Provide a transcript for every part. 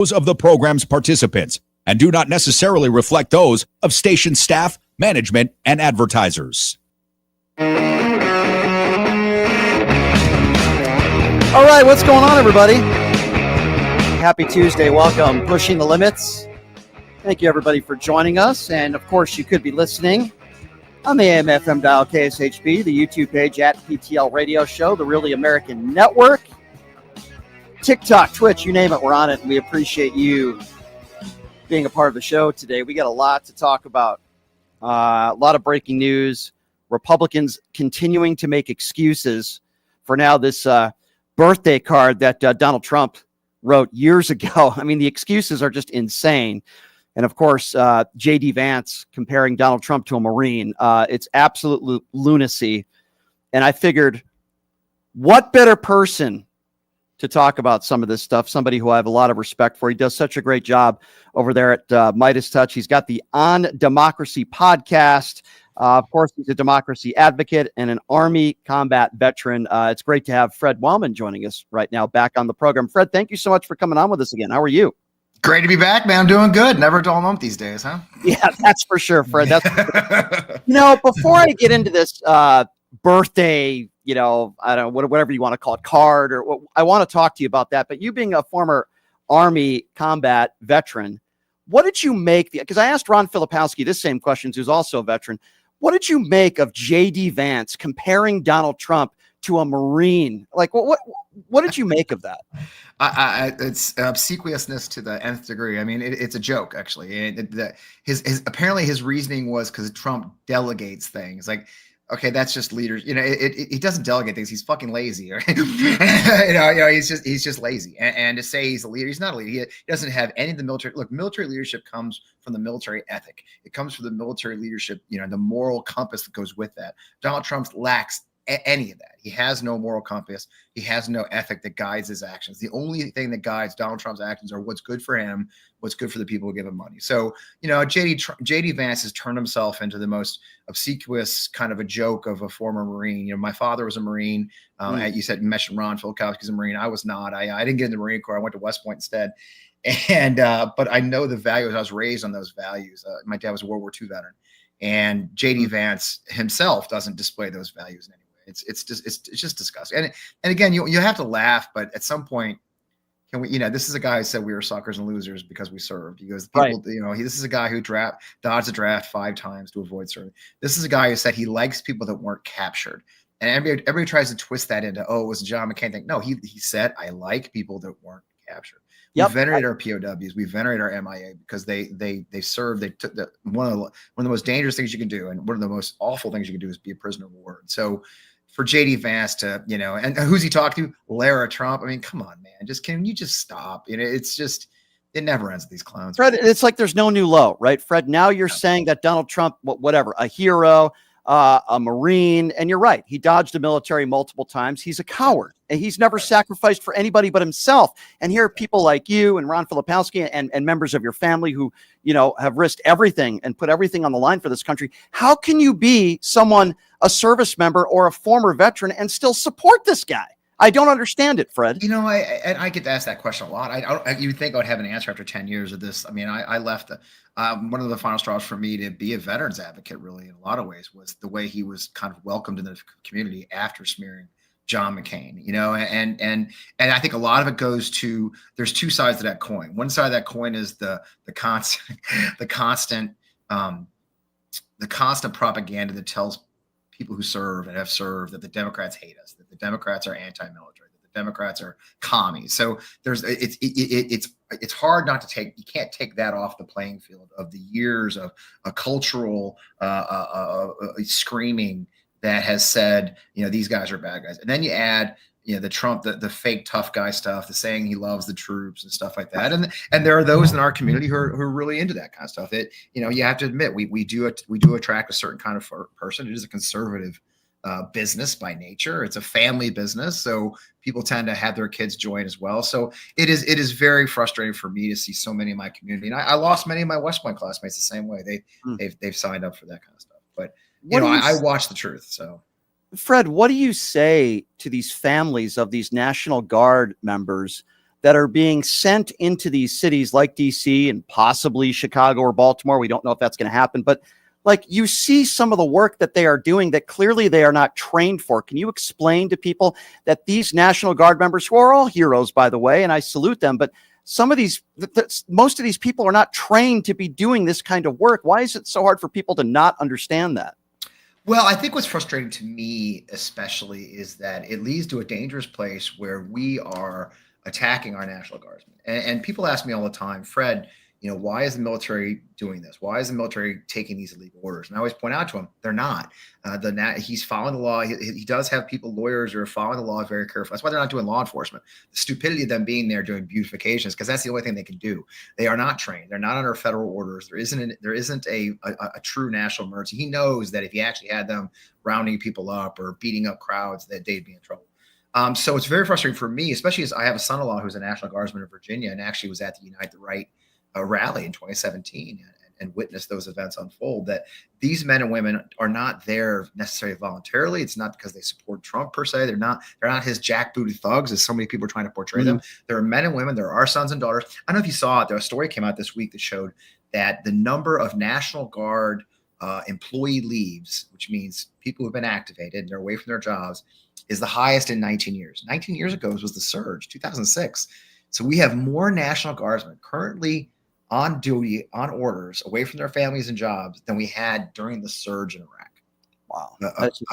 those of the program's participants and do not necessarily reflect those of station staff, management, and advertisers. All right, what's going on, everybody? Happy Tuesday. Welcome. Pushing the Limits. Thank you, everybody, for joining us. And, of course, you could be listening on the AM/FM dial KSHB, the YouTube page at PTL Radio Show, the Really American Network, TikTok, Twitch, you name it, we're on it. And we appreciate you being a part of the show today. We got a lot to talk about. A lot of breaking news. Republicans continuing to make excuses for now this birthday card that Donald Trump wrote years ago. I mean, the excuses are just insane. And of course, J.D. Vance comparing Donald Trump to a Marine. It's absolute lunacy. And I figured, what better person to talk about some of this stuff? Somebody who I have a lot of respect for. He does such a great job over there at Midas Touch. He's got the On Democracy podcast. Of course, he's a democracy advocate and an Army combat veteran. It's great to have Fred Wellman joining us right now back on the program. Fred, thank you so much for coming on with us again. How are you? Great to be back, man. I'm doing good. Never a dull moment these days, huh? Yeah, that's for sure, Fred. That's for sure. Before I get into this birthday, I don't know, whatever you want to call it, card, or I want to talk to you about that. But you being a former Army combat veteran, what did you make? Because I asked Ron Filipowski this same question, who's also a veteran. What did you make of J.D. Vance comparing Donald Trump to a Marine? Like, what did you make of that? It's obsequiousness to the nth degree. I mean, it's a joke, actually. Apparently his reasoning was because Trump delegates things. Like, okay, that's just leaders. He doesn't delegate things. He's fucking lazy. Right? He's just lazy. And to say he's a leader, he's not a leader. He doesn't have any of the military. Look, military leadership comes from the military ethic. It comes from the military leadership. The moral compass that goes with that. Donald Trump lacks any of that. He has no moral compass. He has no ethic that guides his actions. The only thing that guides Donald Trump's actions are what's good for him, what's good for the people who give him money. So, J.D. Vance has turned himself into the most obsequious kind of a joke of a former Marine. My father was a Marine. You mentioned Ron Filipowski's a Marine. I was not. I didn't get in the Marine Corps. I went to West Point instead. And but I know the values. I was raised on those values. My dad was a World War II veteran, and J.D. Vance himself doesn't display those values in any way. It's just disgusting. And again, you have to laugh, but at some point, can we? This is a guy who said we were suckers and losers because we served. He goes, people, right. This is a guy who dodged the draft 5 times to avoid serving. This is a guy who said he likes people that weren't captured. And everybody tries to twist that into, it was a John McCain thing. No, he said, I like people that weren't captured. Yep. We venerate our POWs. We venerate our MIA because they served. They took one of the most dangerous things you can do, and one of the most awful things you can do is be a prisoner of war. So for J.D. Vance to, and who's he talking to? Lara Trump. I mean, come on, man. Can you just stop? It's just, it never ends with these clowns. Fred, it's like there's no new low, right? Fred, now you're saying that Donald Trump, whatever, a hero, a Marine, and you're right. He dodged the military multiple times. He's a coward, and he's never sacrificed for anybody but himself. And here are people like you and Ron Filipowski and members of your family who, have risked everything and put everything on the line for this country. How can you be a service member or a former veteran and still support this guy? I don't understand it, Fred. I get asked that question a lot. You would think I would have an answer after 10 years of this. I mean, I left one of the final straws for me to be a veterans advocate, really, in a lot of ways, was the way he was kind of welcomed in the community after smearing John McCain, and I think a lot of it goes to, there's two sides to that coin. One side of that coin is the constant propaganda that tells people who serve and have served that the Democrats hate us, that the Democrats are anti-military, that the Democrats are commies. So it's hard not to take. You can't take that off the playing field of the years of a cultural screaming that has said, these guys are bad guys, and then you add, the Trump, the fake tough guy stuff, the saying he loves the troops and stuff like that. And there are those in our community who are really into that kind of stuff. You have to admit, we do attract a certain kind of person. It is a conservative business by nature. It's a family business. So people tend to have their kids join as well. So it is very frustrating for me to see so many in my community. And I lost many of my West Point classmates the same way. They've signed up for that kind of stuff. But I watch the truth. So Fred, what do you say to these families of these National Guard members that are being sent into these cities like DC and possibly Chicago or Baltimore. We don't know if that's going to happen, but like you see some of the work that they are doing that clearly they are not trained for. Can you explain to people that these National Guard members, who are all heroes, by the way, and I salute them, but some of these, most of these people are not trained to be doing this kind of work. Why is it so hard for people to not understand that? Well, I think what's frustrating to me, especially, is that it leads to a dangerous place where we are attacking our National Guardsmen. And people ask me all the time, Fred, why is the military doing this? Why is the military taking these illegal orders? And I always point out to him, they're not. He's following the law. He does have people, lawyers, who are following the law very carefully. That's why they're not doing law enforcement. The stupidity of them being there doing beautifications, because that's the only thing they can do. They are not trained. They're not under federal orders. There isn't a true national emergency. He knows that if he actually had them rounding people up or beating up crowds, that they'd be in trouble. So it's very frustrating for me, especially as I have a son-in-law who's a National Guardsman in Virginia and actually was at the Unite the Right rally in 2017 and witnessed those events unfold, that these men and women are not there necessarily voluntarily. It's not because they support Trump per se. They're not his jackbooted thugs, as so many people are trying to portray them. There are men and women. There are sons and daughters. I don't know if you saw it. There was a story came out this week that showed that the number of National Guard employee leaves, which means people who've been activated and they're away from their jobs, is the highest in 19 years. 19 years ago was the surge, 2006. So we have more National Guardsmen currently on duty, on orders, away from their families and jobs than we had during the surge in Iraq. Wow.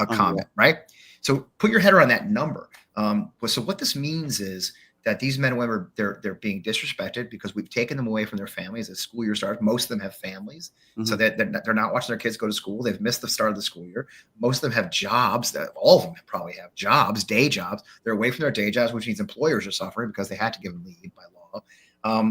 A comment, right? So put your head around that number. So what this means is that these men and women, they're being disrespected because we've taken them away from their families as school year starts. Most of them have families, so that they're not watching their kids go to school. They've missed the start of the school year. Most of them have jobs. That all of them probably have jobs, day jobs. They're away from their day jobs, which means employers are suffering because they had to give them leave by law.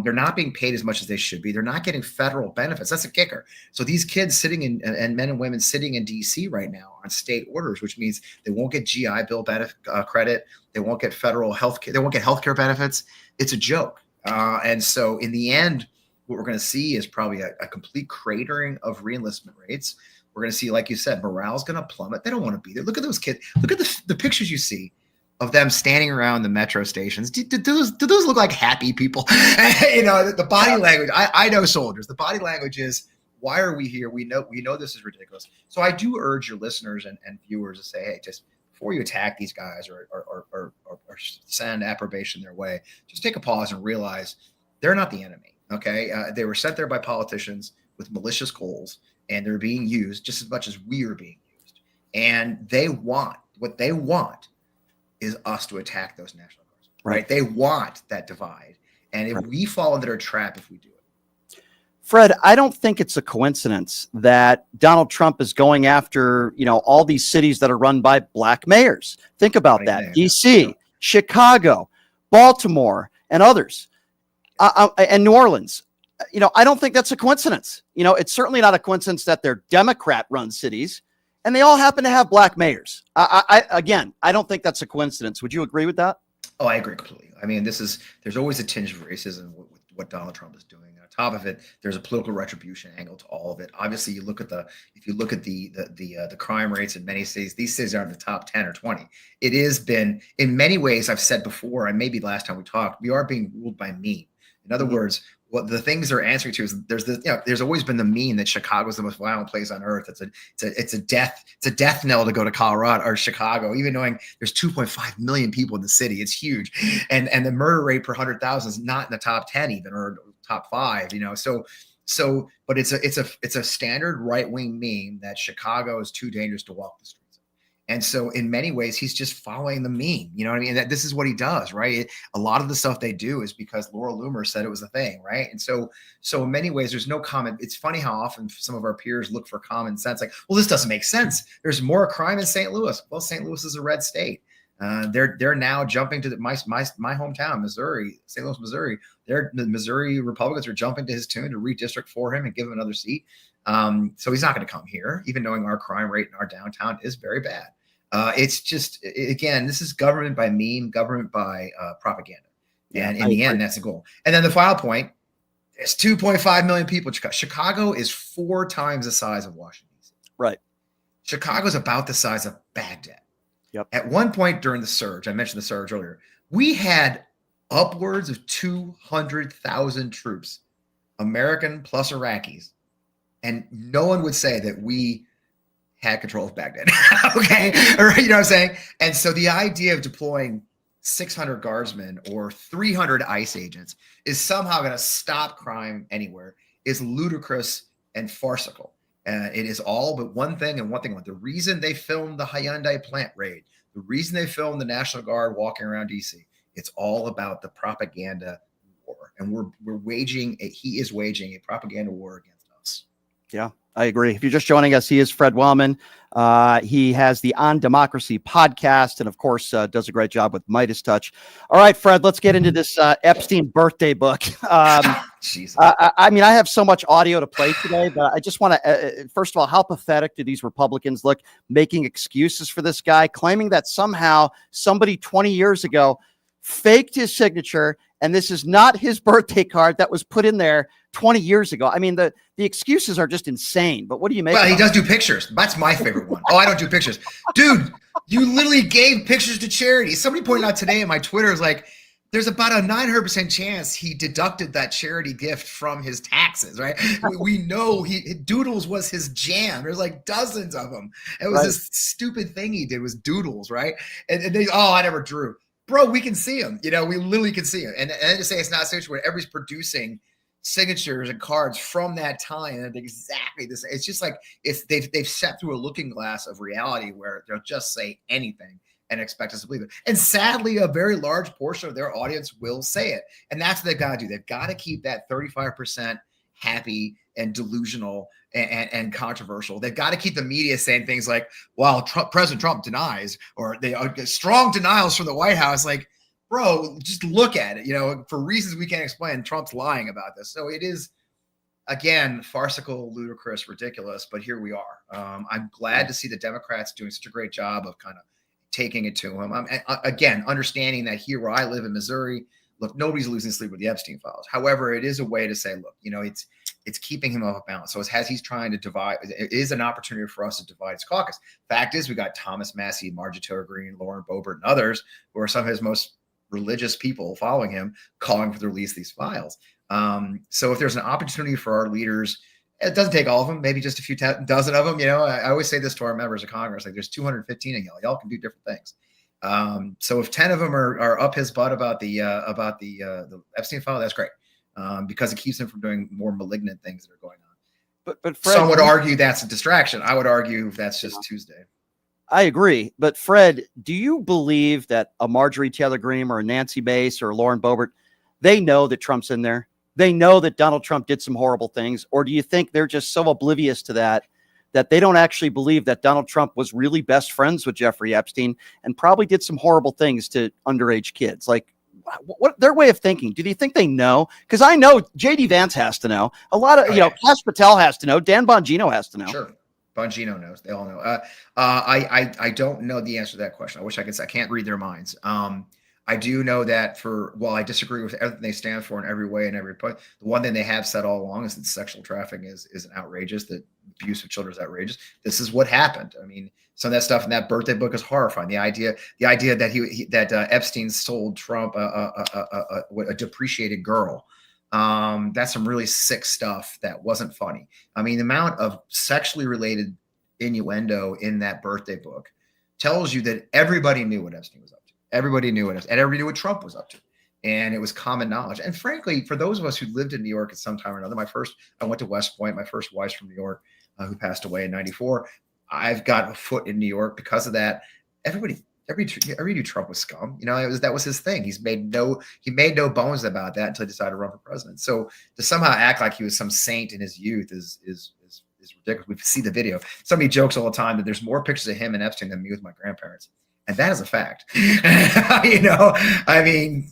They're not being paid as much as they should be. They're not getting federal benefits. That's a kicker. So these kids sitting in, and men and women sitting in DC right now on state orders, which means they won't get GI Bill benefit credit. They won't get federal health care. They won't get healthcare benefits. It's a joke. And so in the end, what we're going to see is probably a complete cratering of reenlistment rates. We're going to see, like you said, morale's going to plummet. They don't want to be there. Look at those kids. Look at the pictures you see of them standing around the metro stations. Do those look like happy people? The body language. I know soldiers. The body language is, why are we here? We know this is ridiculous. So I do urge your listeners and viewers to say, hey, just before you attack these guys or send approbation their way, just take a pause and realize they're not the enemy. Okay, they were sent there by politicians with malicious goals, and they're being used just as much as we are being used. And what they want is us to attack those National Guards, right? They want that divide. And if we fall into their trap, if we do it. Fred, I don't think it's a coincidence that Donald Trump is going after, all these cities that are run by black mayors. Think about that. DC, Chicago, Baltimore, and others, and New Orleans. I don't think that's a coincidence. It's certainly not a coincidence that they're Democrat-run cities, and they all happen to have black mayors. I don't think that's a coincidence. Would you agree with that? Oh, I agree completely. I mean, there's always a tinge of racism with what Donald Trump is doing. And on top of it, there's a political retribution angle to all of it. Obviously, if you look at the crime rates in many cities, these cities are in the top 10 or 20. It has been, in many ways, I've said before, and maybe last time we talked, we are being ruled by meme. In other words, what the things they're answering to is there's always been the meme that Chicago is the most violent place on earth. It's a death knell to go to Colorado or Chicago, even knowing there's 2.5 million people in the city. It's huge, and the murder rate per 100,000 is not in the top 10 even, or top 5. But it's a standard right wing meme that Chicago is too dangerous to walk the streets. And so in many ways, he's just following the meme. You know what I mean? That this is what he does, right? A lot of the stuff they do is because Laura Loomer said it was a thing, right? And so in many ways, there's no comment. It's funny how often some of our peers look for common sense, like, well, this doesn't make sense. There's more crime in St. Louis. Well, St. Louis is a red state. They're now jumping to my hometown, Missouri, St. Louis, Missouri. The Missouri Republicans are jumping to his tune to redistrict for him and give him another seat. So he's not going to come here, even knowing our crime rate in our downtown is very bad. It's just, again, this is government by meme, government by propaganda. And in the end, that's the goal. And then the final point, there's 2.5 million people. Chicago is 4 times the size of Washington, D.C. Right. Chicago's about the size of Baghdad. Yep. At one point during the surge, I mentioned the surge earlier, we had upwards of 200,000 troops, American plus Iraqis, and no one would say that we had control of Baghdad. Okay, or, you know what I'm saying? And so the idea of deploying 600 guardsmen or 300 ICE agents is somehow going to stop crime anywhere is ludicrous and farcical. It is all but one thing and one thing. The reason they filmed the Hyundai plant raid, the reason they filmed the National Guard walking around DC, it's all about the propaganda war. And he is waging a propaganda war against us. Yeah, I agree. If you're just joining us, he is Fred Wellman. He has the On Democracy podcast and, of course, does a great job with Midas Touch. All right, Fred, let's get into this Epstein birthday book. I mean, I have so much audio to play today, but I just want to, first of all, how pathetic do these Republicans look making excuses for this guy, claiming that somehow somebody 20 years ago faked his signature, and this is not his birthday card that was put in there 20 years ago. I mean, the excuses are just insane, but what do you make? Well, he does do pictures. That's my favorite one. Oh, I don't do pictures. Dude, you literally gave pictures to charity. Somebody pointed out today in my Twitter, is like, there's about a 900% chance he deducted that charity gift from his taxes, right? We know Doodles was his jam. There's like dozens of them. It was this stupid thing he did was Doodles, right? And they, I never drew. Bro, we can see him. You know, we literally can see him. And to say it's not a signature where everybody's producing signatures and cards from that time and exactly this. It's just like they've sat through a looking glass of reality where they'll just say anything and expect us to believe it. And sadly, a very large portion of their audience will say it. And that's what they've got to do. They've got to keep that 35% happy and delusional and controversial. They've got to keep the media saying things like, well, President Trump denies, or they are strong denials from the White House. Like, bro, just look at it. You know, for reasons we can't explain, Trump's lying about this. So it is, again, farcical, ludicrous, ridiculous, but here we are. I'm glad to see the Democrats doing such a great job of kind of taking it to him. Again, understanding that here where I live in Missouri, look, nobody's losing sleep with the Epstein files. However, it is a way to say, look, you know, it's keeping him off balance. So as he's trying to divide, it is an opportunity for us to divide his caucus. Fact is, we got Thomas Massie, Marjorie Taylor Greene, Lauren Boebert, and others who are some of his most religious people following him, calling for the release of these files. So if there's an opportunity for our leaders, it doesn't take all of them, maybe just a few dozen of them. You know, I always say this to our members of Congress, like there's 215 of y'all. Y'all can do different things. So if 10 of them are up his butt about the Epstein file, that's great. Because it keeps him from doing more malignant things that are going on. But Fred, some would argue that's a distraction. I would argue that's just Tuesday. I agree. But Fred, do you believe that a Marjorie Taylor Greene or a Nancy Mace or Lauren Boebert, they know that Trump's in there? They know that Donald Trump did some horrible things? Or do you think they're just so oblivious to that they don't actually believe that Donald Trump was really best friends with Jeffrey Epstein and probably did some horrible things to underage kids? Like, what their way of thinking? Do you think they know? Because I know JD Vance has to know. A lot of, Kash Patel has to know. Dan Bongino has to know. Sure. Bongino knows. They all know. I don't know the answer to that question. I wish I could say. I can't read their minds. I do know that while I disagree with everything they stand for in every way and every point, the one thing they have said all along is that sexual trafficking is outrageous, that abuse of children is outrageous. This is what happened. I mean, some of that stuff in that birthday book is horrifying. The idea that Epstein sold Trump a depreciated girl. That's some really sick stuff that wasn't funny. I mean, the amount of sexually related innuendo in that birthday book tells you that everybody knew what Epstein was up to. Everybody knew it, and everybody knew what Trump was up to. And it was common knowledge. And frankly, for those of us who lived in New York at some time or another, I went to West Point. My first wife's from New York, who passed away in '94. I've got a foot in New York because of that. Everybody knew Trump was scum. You know, that was his thing. He made no bones about that until he decided to run for president. So to somehow act like he was some saint in his youth is ridiculous. We see the video. Somebody jokes all the time that there's more pictures of him and Epstein than me with my grandparents. And that is a fact. You know, I mean,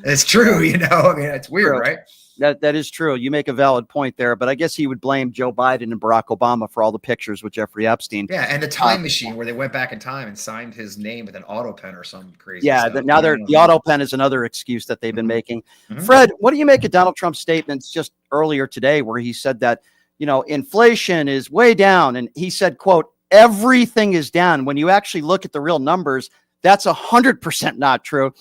it's true, you know, I mean, it's weird, right? That is true. You make a valid point there, but I guess he would blame Joe Biden and Barack Obama for all the pictures with Jeffrey Epstein. Yeah, and the time machine where they went back in time and signed his name with an auto pen or some crazy stuff. Now the auto pen is another excuse that they've been making. Mm-hmm. Fred, what do you make of Donald Trump's statements just earlier today where he said that, you know, inflation is way down, and he said, quote, everything is down. When you actually look at the real numbers, That's 100% not true.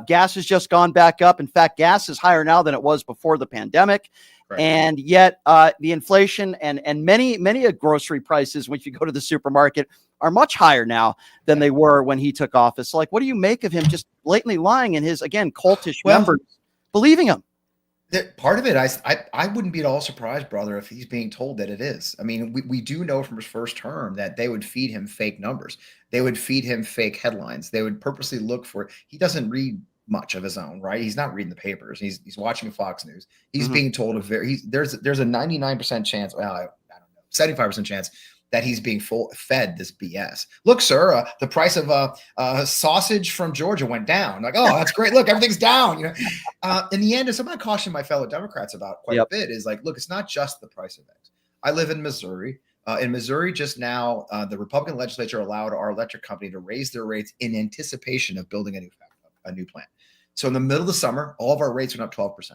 Gas has just gone back up. In fact, gas is higher now than it was before the pandemic. Right. And yet the inflation and many grocery prices, when you go to the supermarket, are much higher now than they were when he took office. So, like, what do you make of him just blatantly lying and his, again, cultish members believing him? Part of it, I wouldn't be at all surprised, brother, if he's being told that it is. I mean, we do know from his first term that they would feed him fake numbers. They would feed him fake headlines. They would purposely look for, he doesn't read much of his own, right? He's not reading the papers. He's watching Fox News. He's being told there's a 99% chance, well, I don't know, 75% chance that he's being fed this BS. Look, sir, the price of sausage from Georgia went down. Like, oh, that's great. Look, everything's down. You know, in the end, and something I caution my fellow Democrats about quite a bit is like, look, it's not just the price of eggs. I live in Missouri. In Missouri, just now, the Republican legislature allowed our electric company to raise their rates in anticipation of building a new plant. So in the middle of the summer, all of our rates went up 12%.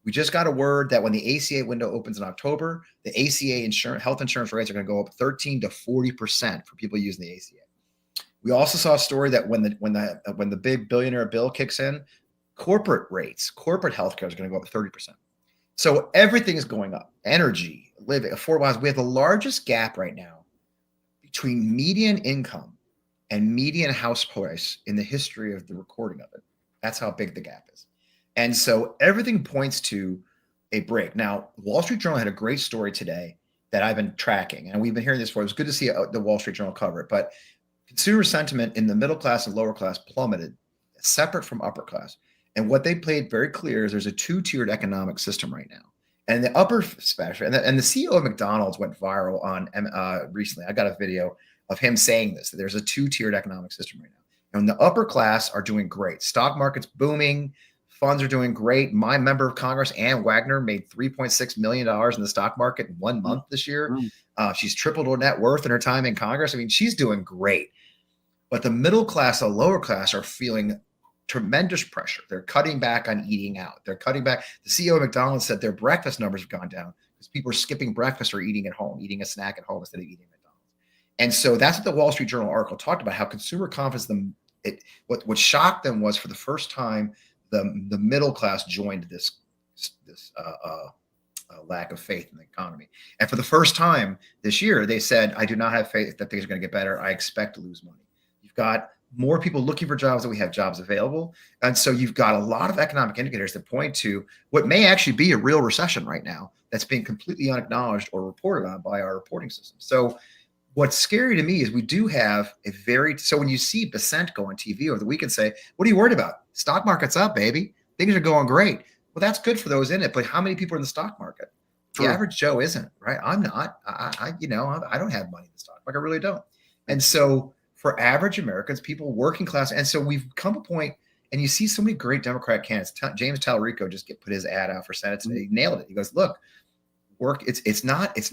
We just got a word that when the ACA window opens in October, the ACA health insurance rates are going to go up 13 to 40% for people using the ACA. We also saw a story that when the big billionaire bill kicks in, corporate healthcare is going to go up 30%. So everything is going up. Energy, living, affordable housing. We have the largest gap right now between median income and median house price in the history of the recording of it. That's how big the gap is. And so everything points to a break. Now, Wall Street Journal had a great story today that I've been tracking, and we've been hearing this for. It was good to see the Wall Street Journal cover it. But consumer sentiment in the middle class and lower class plummeted, separate from upper class. And what they played very clear is there's a two-tiered economic system right now. And the upper spectrum, and the CEO of McDonald's went viral on recently. I got a video of him saying this, that there's a two-tiered economic system right now. And the upper class are doing great. Stock market's booming. Funds are doing great. My member of Congress, Ann Wagner, made $3.6 million in the stock market in 1 month this year. She's tripled her net worth in her time in Congress. I mean, she's doing great. But the middle class, the lower class are feeling tremendous pressure. They're cutting back on eating out. They're cutting back. The CEO of McDonald's said their breakfast numbers have gone down because people are skipping breakfast or eating at home, eating a snack at home instead of eating at McDonald's. And so that's what the Wall Street Journal article talked about, how consumer confidence, what shocked them was for the first time, the middle class joined this lack of faith in the economy. And for the first time this year, they said, I do not have faith that things are going to get better. I expect to lose money. You've got more people looking for jobs than we have jobs available. And so you've got a lot of economic indicators that point to what may actually be a real recession right now that's being completely unacknowledged or reported on by our reporting system. So what's scary to me is we do have so when you see Besant go on TV over the weekend say, what are you worried about? Stock market's up, baby. Things are going great. Well, that's good for those in it, but how many people are in the stock market? The average Joe isn't, right? I'm not. I don't have money in the stock market. I really don't. And so for average Americans, people working class, and so we've come a point, and you see so many great Democratic candidates. James Talarico just put his ad out for Senate today. He nailed it. He goes, look, it's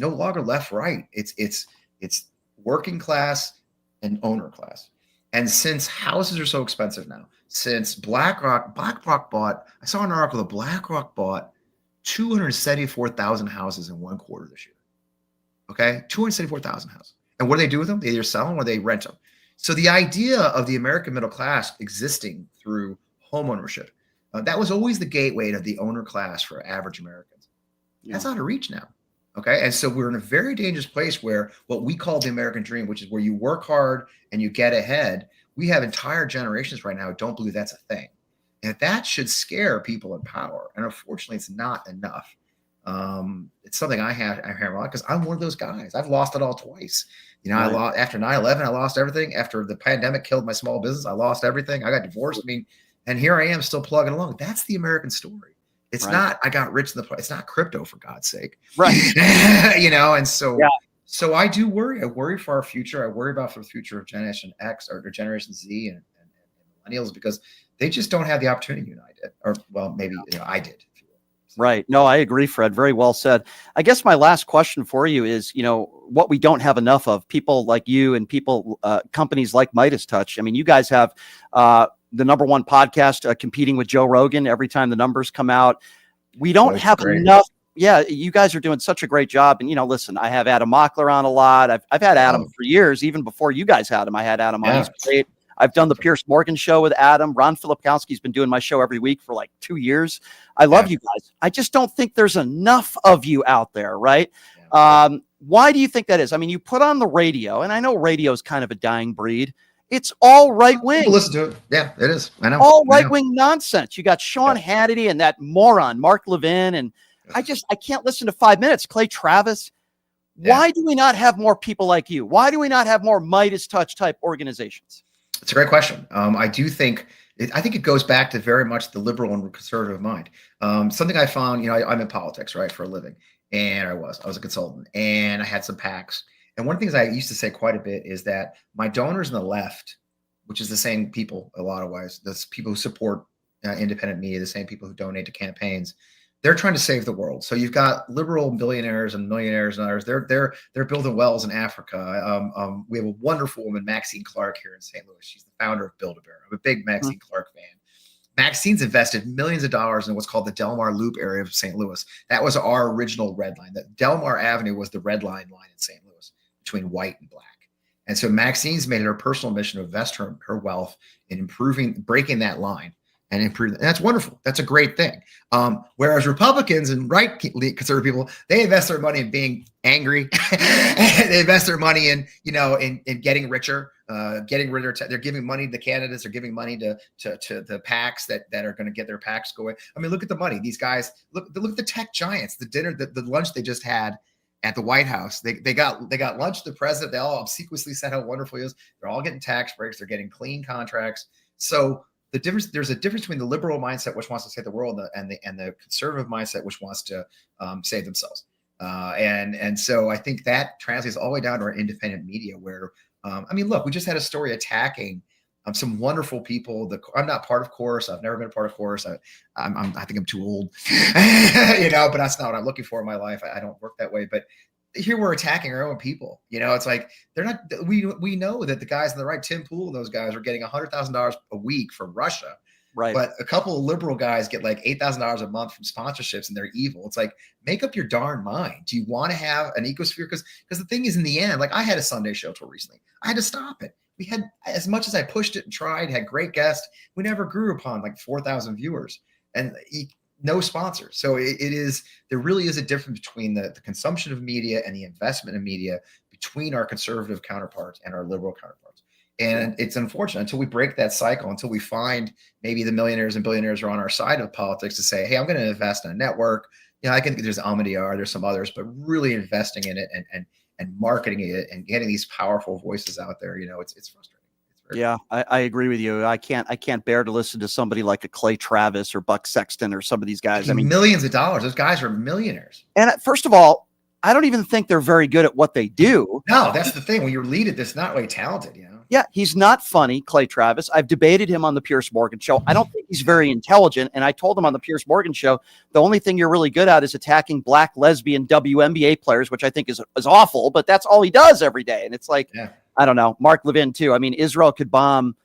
no longer left, right. It's working class and owner class. And since houses are so expensive now, since BlackRock bought, I saw an article that BlackRock bought 274,000 houses in 1 quarter this year. Okay, 274,000 houses. And what do they do with them? They either sell them or they rent them. So the idea of the American middle class existing through home ownership, that was always the gateway to the owner class for average Americans. That's out of reach now. Okay. And so we're in a very dangerous place where what we call the American dream, which is where you work hard and you get ahead, we have entire generations right now who don't believe that's a thing. And that should scare people in power. And unfortunately, it's not enough. It's something I hear a lot because I'm one of those guys. I've lost it all twice. You know, I lost after 9/11, I lost everything. After the pandemic killed my small business, I lost everything. I got divorced. I mean, and here I am still plugging along. That's the American story. It's not, I got rich in it's not crypto, for God's sake. Right. You know, and so, so I do worry. I worry for our future. I worry about for the future of Generation X or Generation Z and millennials, because they just don't have the opportunity you and I did, or well, maybe I did. Right. No, I agree, Fred. Very well said. I guess my last question for you is, what we don't have enough of, people like you and people, companies like Midas Touch. I mean, you guys have the #1 podcast competing with Joe Rogan every time the numbers come out. We don't have enough. Yeah, you guys are doing such a great job. And, listen, I have Adam Mockler on a lot. I've had Adam for years, even before you guys had him. I had Adam on. He's great. I've done the Pierce Morgan show with Adam. Ron Filipkowski's been doing my show every week for like 2 years. I love you guys. I just don't think there's enough of you out there, right? Why do you think that is? I mean, you put on the radio, and I know radio is kind of a dying breed. It's all right wing. People listen to it. Yeah, it is. I know. All right wing nonsense. You got Sean Hannity and that moron, Mark Levin. And I can't listen to 5 minutes. Clay Travis. Why do we not have more people like you? Why do we not have more Midas Touch type organizations? It's a great question. I think it goes back to very much the liberal and conservative mind. Something I found, I'm in politics, right, for a living. And I was a consultant, and I had some PACs. And one of the things I used to say quite a bit is that my donors on the left, which is the same people a lot of ways, the people who support independent media, the same people who donate to campaigns, they're trying to save the world. So you've got liberal billionaires and millionaires and others. They're building wells in Africa. We have a wonderful woman, Maxine Clark, here in St. Louis. She's the founder of Build-A-Bear. I'm a big Maxine Clark fan. Maxine's invested millions of dollars in what's called the Delmar Loop area of St. Louis. That was our original red line. That Delmar Avenue was the red line in St. Louis between white and black. And so Maxine's made it her personal mission to invest her wealth in breaking that line and improving. And that's wonderful. That's a great thing. Whereas Republicans and right conservative people, they invest their money in being angry. They invest their money in getting richer. Getting rid of they're giving money to candidates, they're giving money to the PACs that are going to get their PACs going. I mean, look at the money. These guys, look at the tech giants, the dinner, the lunch they just had at the White House. They got lunch to the president. They all obsequiously said how wonderful he is. They're all getting tax breaks, they're getting clean contracts. So there's a difference between the liberal mindset, which wants to save the world, and the conservative mindset, which wants to save themselves. And so I think that translates all the way down to our independent media, where look, we just had a story attacking some wonderful people. I'm not part of Chorus. I've never been a part of Chorus. I think I'm too old, but that's not what I'm looking for in my life. I don't work that way. But here we're attacking our own people. It's like they're not. We know that the guys on the right, Tim Pool, and those guys are getting $100,000 a week from Russia. Right. But a couple of liberal guys get like $8,000 a month from sponsorships, and they're evil. It's like, make up your darn mind. Do you want to have an ecosphere? Because the thing is, in the end, like I had a Sunday show till recently. I had to stop it. We had, as much as I pushed it and tried, had great guests, we never grew upon like 4,000 viewers and no sponsors. So there really is a difference between the consumption of media and the investment in media between our conservative counterparts and our liberal counterparts. And it's unfortunate until we break that cycle, until we find maybe the millionaires and billionaires are on our side of politics to say, hey, I'm going to invest in a network. I can think there's Ahmadiyar, there's some others, but really investing in it and marketing it and getting these powerful voices out there, it's frustrating. I agree with you. I can't bear to listen to somebody like a Clay Travis or Buck Sexton or some of these guys. Millions of dollars. Those guys are millionaires. And first of all, I don't even think they're very good at what they do. No, that's the thing. When you're lead at this, not really talented, Yeah, he's not funny, Clay Travis. I've debated him on the Pierce Morgan show. I don't think he's very intelligent. And I told him on the Pierce Morgan show, the only thing you're really good at is attacking black lesbian WNBA players, which I think is awful, but that's all he does every day. And it's like, I don't know, Mark Levin too. I mean, Israel could bomb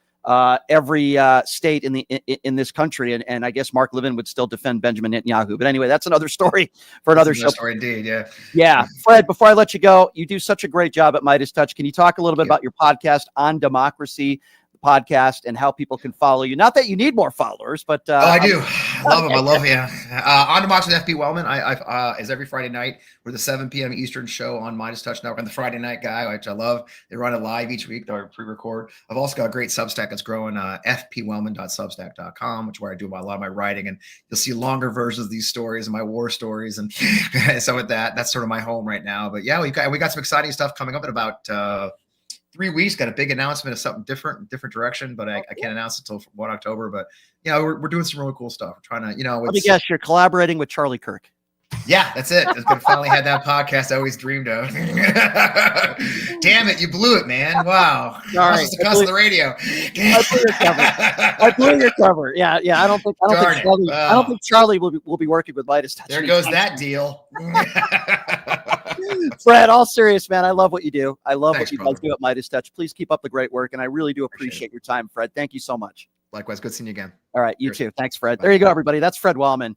every state in this country, and I guess Mark Levin would still defend Benjamin Netanyahu. But anyway, that's another story for another show. Story indeed, yeah. Fred, before I let you go, you do such a great job at Midas Touch. Can you talk a little bit about your podcast On Democracy, the podcast, and how people can follow you? Not that you need more followers, but I do. Love them. I love On Democracy with Fred Wellman. I is every Friday night. We're the 7 p.m. Eastern show on Midas Touch Network. I'm the Friday night guy, which I love. They run it live each week. They pre-record. I've also got a great Substack that's growing, fpwellman.substack.com, which is where I do a lot of my writing. And you'll see longer versions of these stories and my war stories. And so with that's sort of my home right now. But yeah, we got some exciting stuff coming up in about 3 weeks. Got a big announcement of something different direction, but I can't announce it until 1 October. But we're doing some really cool stuff. We're trying to, let me guess, you're collaborating with Charlie Kirk. Yeah, that's it. It's gonna finally have that podcast I always dreamed of. Damn it, you blew it, man. Wow. Sorry. It's the cost of the radio. I blew your cover. Yeah. I don't think Charlie will be working with Midas Touch. There goes that deal. Fred, all serious, man. I love what you do. I love Thanks, what you brother. guys do at Midas Touch. Please keep up the great work, and I really do appreciate your time, Fred. Thank you so much. Likewise. Good seeing you again. All right, you too. Thanks, Fred. There you go, everybody. That's Fred Wellman.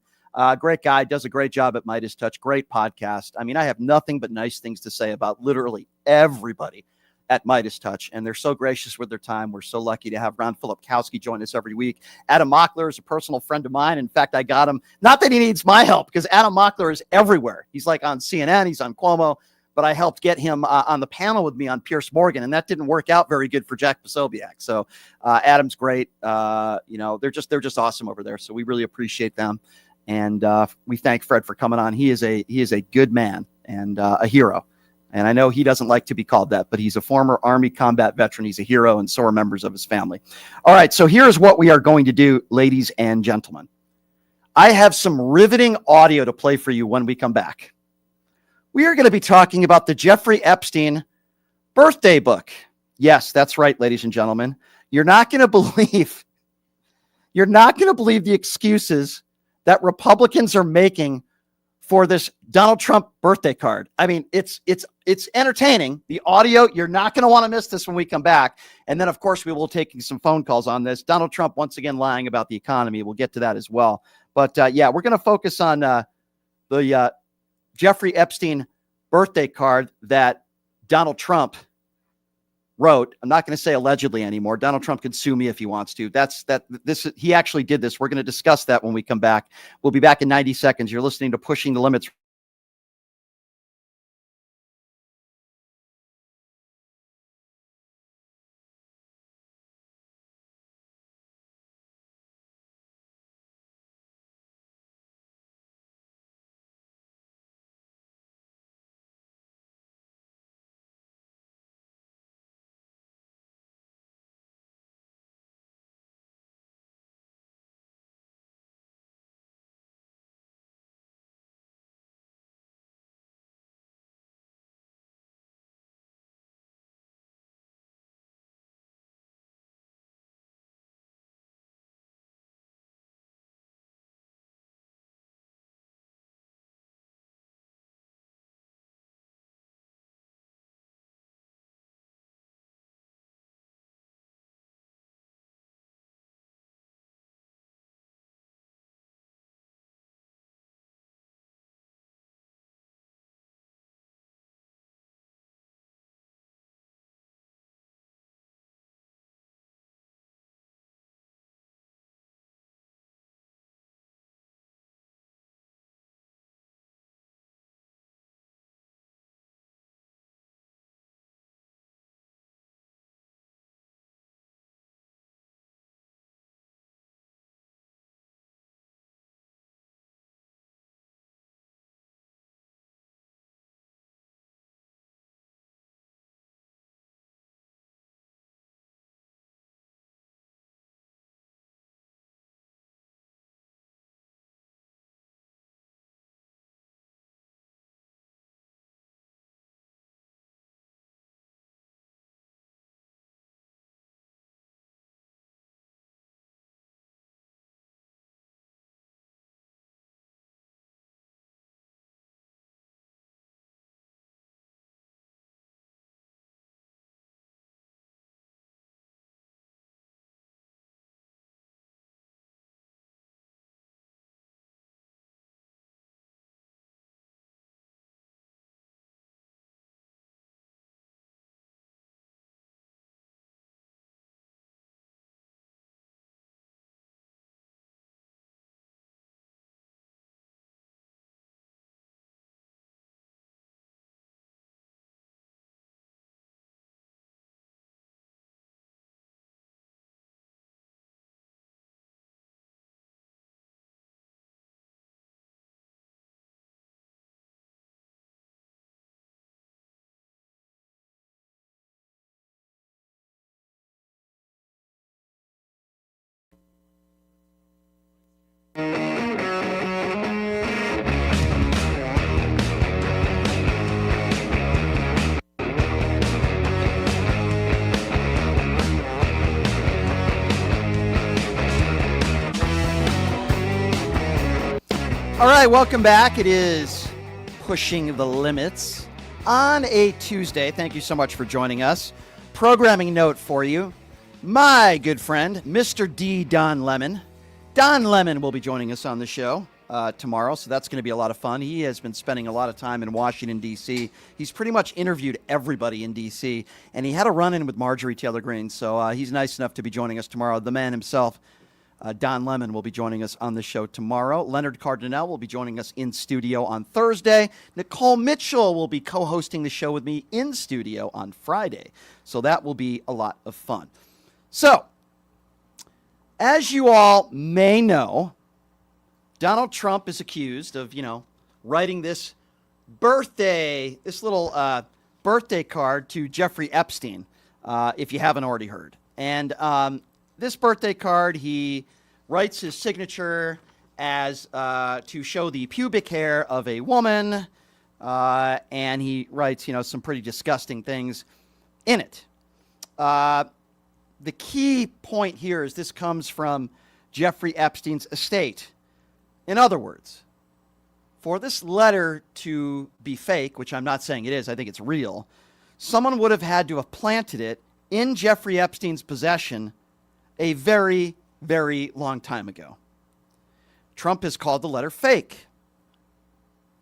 Great guy, does a great job at Midas Touch. Great podcast. I mean, I have nothing but nice things to say about literally everybody at Midas Touch, and they're so gracious with their time. We're so lucky to have Ron Filipkowski join us every week. Adam Mockler is a personal friend of mine. In fact, I got him, not that he needs my help, because Adam Mockler is everywhere. He's like on CNN, he's on Cuomo, but I helped get him on the panel with me on Piers Morgan, and that didn't work out very good for Jack Posobiec. So Adam's great. They're just awesome over there. So we really appreciate them, and we thank Fred for coming on. He is a good man and a hero. And I know he doesn't like to be called that, but he's a former Army combat veteran. He's a hero, and so are members of his family. All right, so here's what we are going to do, ladies and gentlemen. I have some riveting audio to play for you when we come back. We are going to be talking about the Jeffrey Epstein birthday book. Yes, that's right, ladies and gentlemen. You're not going to believe the excuses that Republicans are making for this Donald Trump birthday card. I mean, it's entertaining. The audio, you're not going to want to miss this when we come back. And then, of course, we will take some phone calls on this. Donald Trump, once again, lying about the economy. We'll get to that as well. But, we're going to focus on the Jeffrey Epstein birthday card that Donald Trump wrote. I'm not going to say allegedly anymore. Donald Trump can sue me if he wants to. He actually did this. We're going to discuss that when we come back. We'll be back in 90 seconds. You're listening to Pushing the Limits. All right, welcome back. It is Pushing the Limits on a Tuesday. Thank you so much for joining us. Programming note for you. My good friend, Mr. D. Don Lemon. Don Lemon will be joining us on the show. tomorrow, so that's going to be a lot of fun. He has been spending a lot of time in Washington, D.C. He's pretty much interviewed everybody in D.C., and he had a run-in with Marjorie Taylor Greene, so he's nice enough to be joining us tomorrow. The man himself, Don Lemon, will be joining us on the show tomorrow. Leonard Cardinale will be joining us in studio on Thursday. Nicole Mitchell will be co-hosting the show with me in studio on Friday, so that will be a lot of fun. So, as you all may know, Donald Trump is accused of, writing this little birthday card to Jeffrey Epstein, if you haven't already heard. And this birthday card, he writes his signature as to show the pubic hair of a woman, and he writes, some pretty disgusting things in it. The key point here is this comes from Jeffrey Epstein's estate. In other words, for this letter to be fake, which I'm not saying it is, I think it's real, someone would have had to have planted it in Jeffrey Epstein's possession a very, very long time ago. Trump has called the letter fake,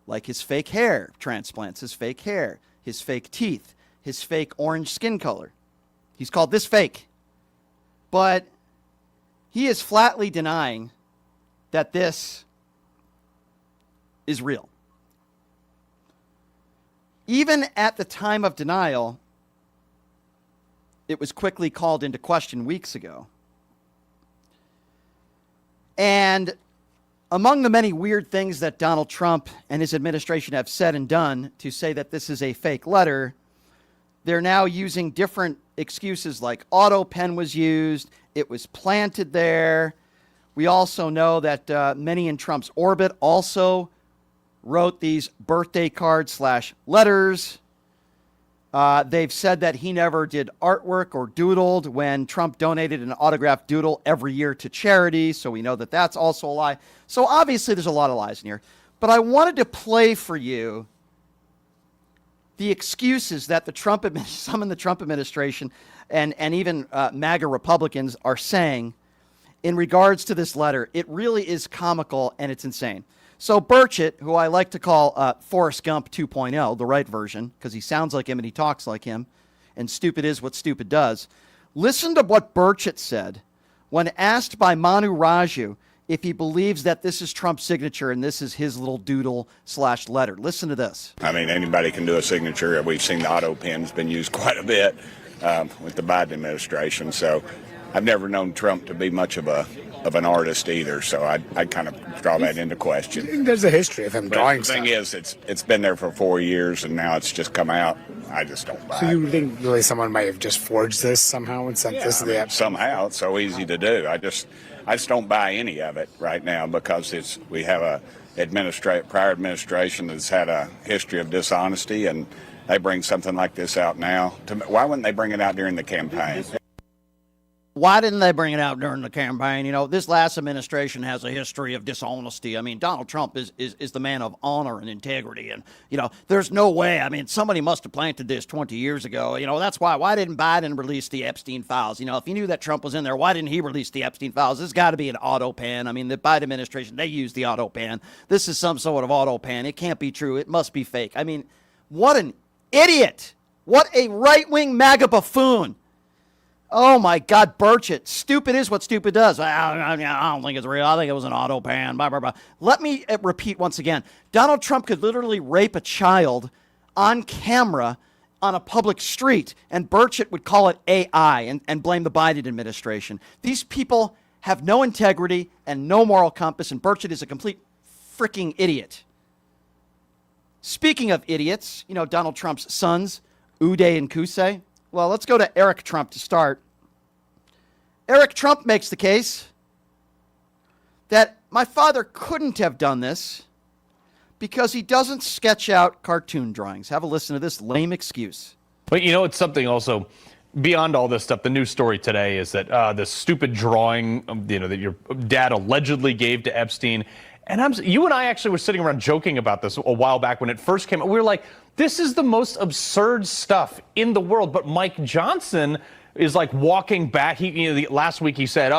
like his fake hair transplants, his fake hair, his fake teeth, his fake orange skin color. He's called this fake. But he is flatly denying that this is real. Even at the time of denial, it was quickly called into question weeks ago. And among the many weird things that Donald Trump and his administration have said and done to say that this is a fake letter, they're now using different excuses like auto pen was used, it was planted there. We also know that many in Trump's orbit also wrote these birthday cards / letters. They've said that he never did artwork or doodled when Trump donated an autographed doodle every year to charity, so we know that that's also a lie. So obviously there's a lot of lies in here. But I wanted to play for you the excuses that some in the Trump administration and even MAGA Republicans are saying in regards to this letter. It really is comical and it's insane. So Burchett, who I like to call Forrest Gump 2.0, the right version, because he sounds like him and he talks like him, and stupid is what stupid does. Listen to what Burchett said when asked by Manu Raju if he believes that this is Trump's signature and this is his little doodle / letter. Listen to this. I mean, anybody can do a signature. We've seen the auto pen's been used quite a bit with the Biden administration. So I've never known Trump to be much of an artist either. So I'd kind of draw that into question. There's a history of him drawing the stuff. thing is, it's been there for 4 years and now it's just come out. I just don't buy So it. you think really someone might have just forged this somehow and sent this to the Epstein? Somehow it's so easy to do. I just don't buy any of it right now because we have a prior administration that's had a history of dishonesty, and they bring something like this out now. Why wouldn't they bring it out during the campaign? Why didn't they bring it out during the campaign? This last administration has a history of dishonesty. I mean, Donald Trump is the man of honor and integrity. And, there's no way. I mean, somebody must have planted this 20 years ago. That's why didn't Biden release the Epstein files? If he knew that Trump was in there, why didn't he release the Epstein files? This has got to be an auto pen. I mean, the Biden administration, they use the auto pen. This is some sort of auto pen. It can't be true. It must be fake. I mean, what an idiot. What a right-wing MAGA buffoon. Oh, my God, Burchett. Stupid is what stupid does. I don't think it's real. I think it was an auto pan. Blah, blah, blah. Let me repeat once again. Donald Trump could literally rape a child on camera on a public street, and Burchett would call it AI and blame the Biden administration. These people have no integrity and no moral compass, and Burchett is a complete freaking idiot. Speaking of idiots, Donald Trump's sons, Uday and Kusei. Well, let's go to Eric Trump to start. Eric Trump makes the case that my father couldn't have done this because he doesn't sketch out cartoon drawings. Have a listen to this lame excuse. But it's something also beyond all this stuff. The news story today is that the stupid drawing, that your dad allegedly gave to Epstein. And you and I actually were sitting around joking about this a while back when it first came out. We were like, this is the most absurd stuff in the world. But Mike Johnson is like walking back. Last week he said,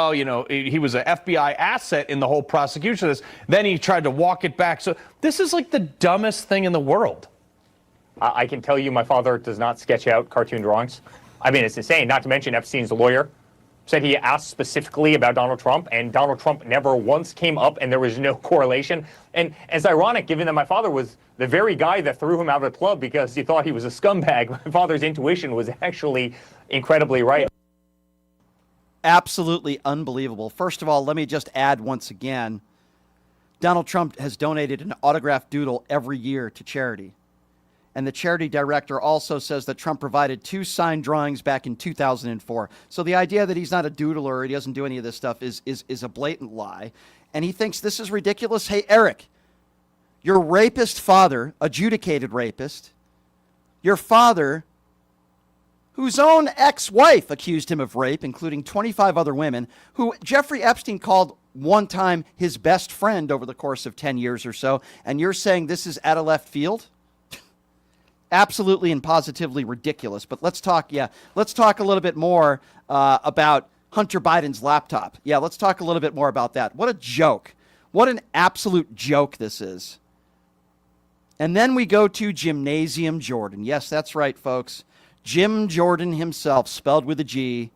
he was an FBI asset in the whole prosecution of this. Then he tried to walk it back. So this is like the dumbest thing in the world. I can tell you my father does not sketch out cartoon drawings. I mean, it's insane, not to mention Epstein's lawyer said he asked specifically about Donald Trump, and Donald Trump never once came up, and there was no correlation. And it's ironic, given that my father was the very guy that threw him out of the club because he thought he was a scumbag. My father's intuition was actually incredibly right. Absolutely unbelievable. First of all, let me just add once again, Donald Trump has donated an autographed doodle every year to charity. And the charity director also says that Trump provided 2 signed drawings back in 2004. So the idea that he's not a doodler or he doesn't do any of this stuff is a blatant lie. And he thinks this is ridiculous. Hey, Eric, your rapist father, adjudicated rapist, your father, whose own ex-wife accused him of rape, including 25 other women, who Jeffrey Epstein called one time his best friend over the course of 10 years or so, and you're saying this is out of left field? Absolutely and positively ridiculous. But let's talk a little bit more about Hunter Biden's laptop. Yeah, let's talk a little bit more about that. What a joke. What an absolute joke this is. And then we go to Gymnasium Jordan. Yes, that's right, folks. Jim Jordan himself, spelled with a G.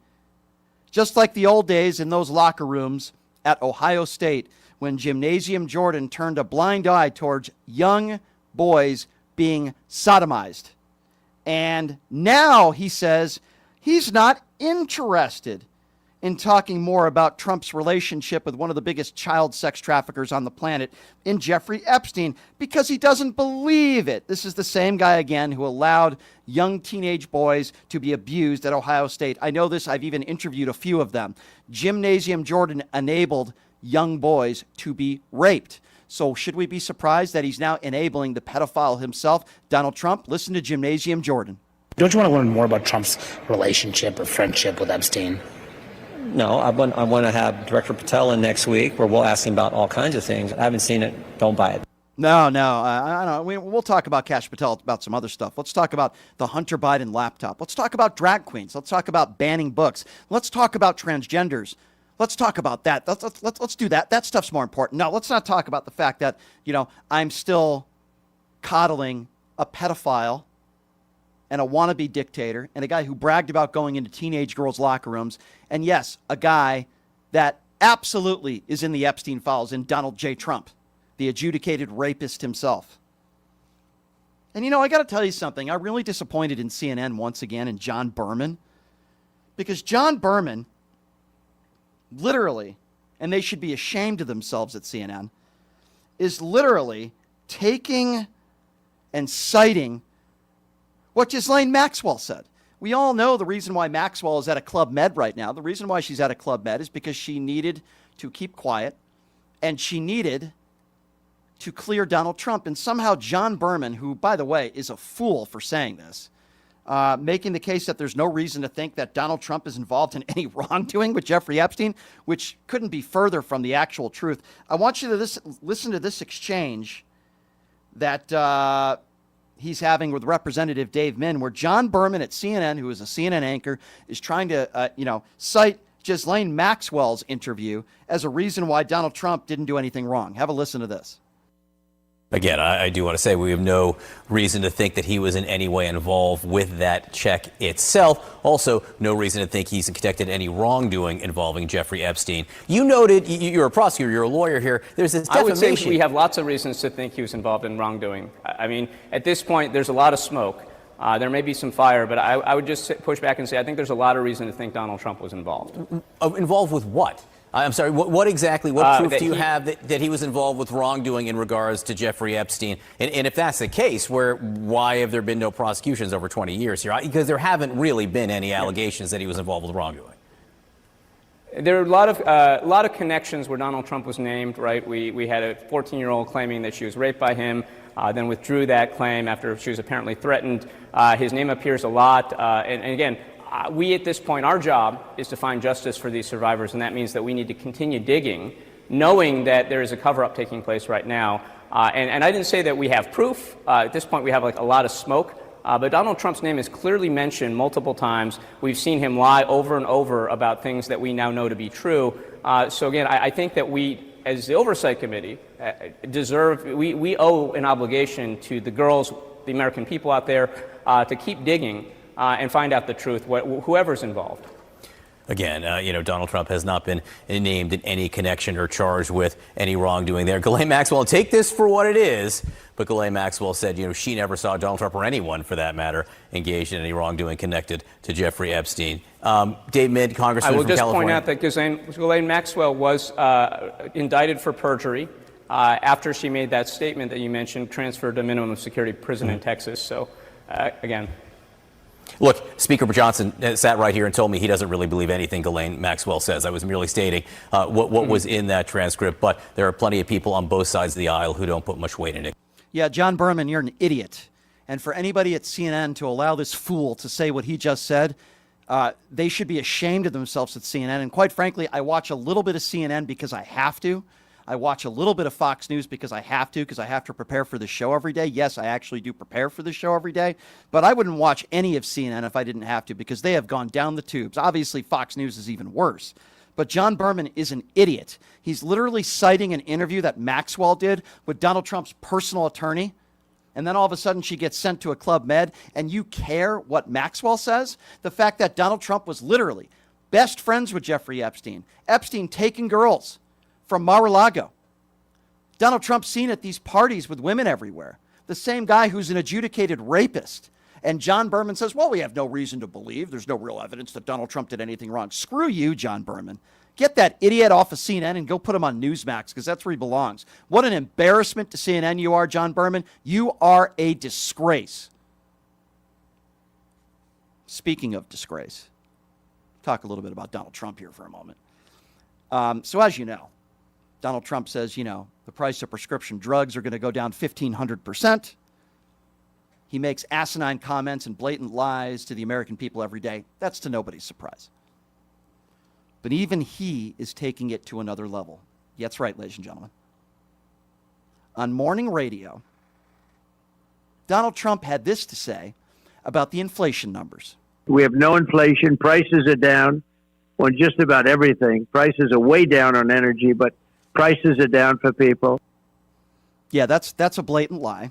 Just like the old days in those locker rooms at Ohio State when Gymnasium Jordan turned a blind eye towards young boys being sodomized. And now he says he's not interested in talking more about Trump's relationship with one of the biggest child sex traffickers on the planet in Jeffrey Epstein because he doesn't believe it. This is the same guy again who allowed young teenage boys to be abused at Ohio State. I know this. I've even interviewed a few of them. Gymnasium Jordan enabled young boys to be raped. So should we be surprised that he's now enabling the pedophile himself, Donald Trump? Listen to Gymnasium Jordan. Don't you want to learn more about Trump's relationship or friendship with Epstein? No, I want to have Director Patel in next week where we'll ask him about all kinds of things. I haven't seen it. Don't buy it. No, I don't. We'll talk about Kash Patel, about some other stuff. Let's talk about the Hunter Biden laptop. Let's talk about drag queens. Let's talk about banning books. Let's talk about transgenders. Let's talk about that. Let's do that. That stuff's more important. No, let's not talk about the fact that, I'm still coddling a pedophile and a wannabe dictator and a guy who bragged about going into teenage girls' locker rooms. And yes, a guy that absolutely is in the Epstein files in Donald J. Trump, the adjudicated rapist himself. And, I got to tell you something. I'm really disappointed in CNN once again and John Berman, because John Berman literally, and they should be ashamed of themselves at CNN, is literally taking and citing what Ghislaine Maxwell said. We all know the reason why Maxwell is at a Club Med right now. The reason why she's at a Club Med is because she needed to keep quiet and she needed to clear Donald Trump. And somehow John Berman, who, by the way, is a fool for saying this, making the case that there's no reason to think that Donald Trump is involved in any wrongdoing with Jeffrey Epstein, which couldn't be further from the actual truth. I want you to listen to this exchange that he's having with Representative Dave Min, where John Berman at CNN, who is a CNN anchor, is trying to cite Ghislaine Maxwell's interview as a reason why Donald Trump didn't do anything wrong. Have a listen to this. Again, I do want to say we have no reason to think that he was in any way involved with that check itself. Also, no reason to think he's conducted any wrongdoing involving Jeffrey Epstein. You noted, you're a prosecutor, you're a lawyer here. There's this defamation. I would say we have lots of reasons to think he was involved in wrongdoing. I mean, at this point, there's a lot of smoke. There may be some fire, but I would just push back and say I think there's a lot of reason to think Donald Trump was involved. Involved with what? I'm sorry, what exactly, what proof do you have that he was involved with wrongdoing in regards to Jeffrey Epstein? And if that's the case, why have there been no prosecutions over 20 years here? Because there haven't really been any allegations that he was involved with wrongdoing. There are a lot of connections where Donald Trump was named, right? We had a 14-year-old claiming that she was raped by him, then withdrew that claim after she was apparently threatened. His name appears a lot. And again, we at this point, our job is to find justice for these survivors, and that means that we need to continue digging, knowing that there is a cover-up taking place right now. And I didn't say that we have proof. At this point, we have a lot of smoke. But Donald Trump's name is clearly mentioned multiple times. We've seen him lie over and over about things that we now know to be true. So again, I think that we, as the Oversight Committee, we owe an obligation to the girls, the American people out there, to keep digging and find out the truth, whoever's involved. Again, Donald Trump has not been named in any connection or charged with any wrongdoing there. Ghislaine Maxwell, take this for what it is, but Ghislaine Maxwell said, she never saw Donald Trump or anyone, for that matter, engaged in any wrongdoing connected to Jeffrey Epstein. Dave Midd, Congressman from California. I will just point out that Ghislaine Maxwell was indicted for perjury after she made that statement that you mentioned, transferred to minimum security prison in Texas. So, again. Look, Speaker Johnson sat right here and told me he doesn't really believe anything Ghislaine Maxwell says. I was merely stating what was in that transcript, but there are plenty of people on both sides of the aisle who don't put much weight in it. Yeah, John Berman, you're an idiot. And for anybody at CNN to allow this fool to say what he just said, they should be ashamed of themselves at CNN. And quite frankly, I watch a little bit of CNN because I have to. I watch a little bit of Fox News because I have to prepare for the show every day. Yes, I actually do prepare for the show every day, but I wouldn't watch any of CNN if I didn't have to, because they have gone down the tubes. Obviously, Fox News is even worse. But John Berman is an idiot. He's literally citing an interview that Maxwell did with Donald Trump's personal attorney, and then all of a sudden she gets sent to a Club Med, and you care what Maxwell says? The fact that Donald Trump was literally best friends with Jeffrey Epstein. Epstein taking girls from Mar-a-Lago. Donald Trump seen at these parties with women everywhere. The same guy who's an adjudicated rapist. And John Berman says, well, we have no reason to believe. There's no real evidence that Donald Trump did anything wrong. Screw you, John Berman. Get that idiot off of CNN and go put him on Newsmax, because that's where he belongs. What an embarrassment to CNN you are, John Berman. You are a disgrace. Speaking of disgrace, talk a little bit about Donald Trump here for a moment. So as you know, Donald Trump says, the price of prescription drugs are going to go down 1,500%. He makes asinine comments and blatant lies to the American people every day. That's to nobody's surprise. But even he is taking it to another level. Yeah, that's right, ladies and gentlemen. On morning radio, Donald Trump had this to say about the inflation numbers. We have no inflation. Prices are down on just about everything. Prices are way down on energy, but prices are down for people. Yeah, that's a blatant lie.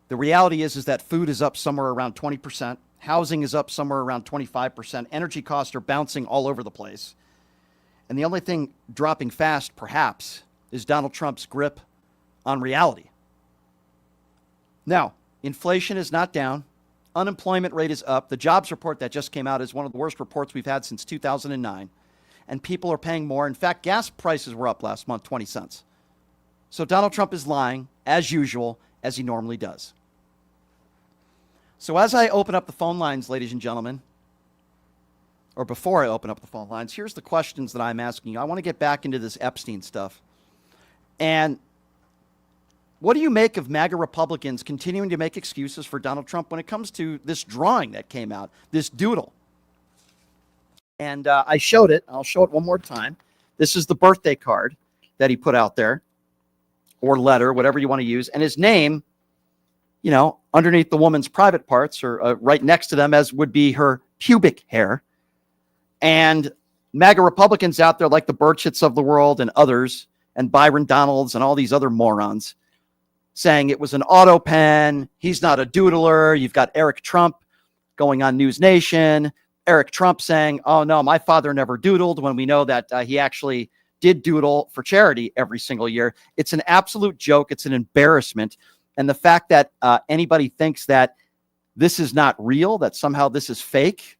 The reality is that food is up somewhere around 20%. Housing is up somewhere around 25%. Energy costs are bouncing all over the place. And the only thing dropping fast, perhaps, is Donald Trump's grip on reality. Now, inflation is not down. Unemployment rate is up. The jobs report that just came out is one of the worst reports we've had since 2009. And people are paying more. In fact, gas prices were up last month, 20 cents. So Donald Trump is lying, as usual, as he normally does. So as I open up the phone lines, ladies and gentlemen, or before I open up the phone lines, here's the questions that I'm asking you. I want to get back into this Epstein stuff. And what do you make of MAGA Republicans continuing to make excuses for Donald Trump when it comes to this drawing that came out, this doodle? And I showed it. I'll show it one more time. This is the birthday card that he put out there, or letter, whatever you want to use. And his name, underneath the woman's private parts, or right next to them, as would be her pubic hair. And MAGA Republicans out there like the Burchetts of the world and others, and Byron Donalds and all these other morons, saying it was an auto pen. He's not a doodler. You've got Eric Trump going on News Nation. Eric Trump saying, oh, no, my father never doodled, when we know that he actually did doodle for charity every single year. It's an absolute joke. It's an embarrassment. And the fact that anybody thinks that this is not real, that somehow this is fake,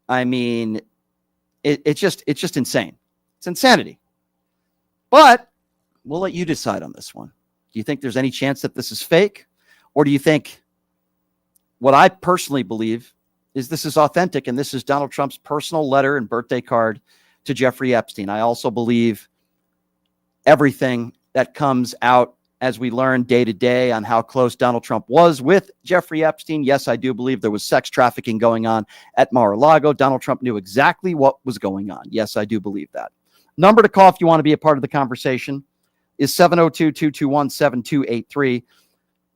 I mean, it's just insane. It's insanity. But we'll let you decide on this one. Do you think there's any chance that this is fake? Or do you think what I personally believe is this is authentic, and this is Donald Trump's personal letter and birthday card to Jeffrey Epstein? I also believe everything that comes out as we learn day to day on how close Donald Trump was with Jeffrey Epstein. Yes, I do believe there was sex trafficking going on at Mar-a-Lago. Donald Trump knew exactly what was going on. Yes, I do believe that. Number to call if you want to be a part of the conversation is 702-221-7283.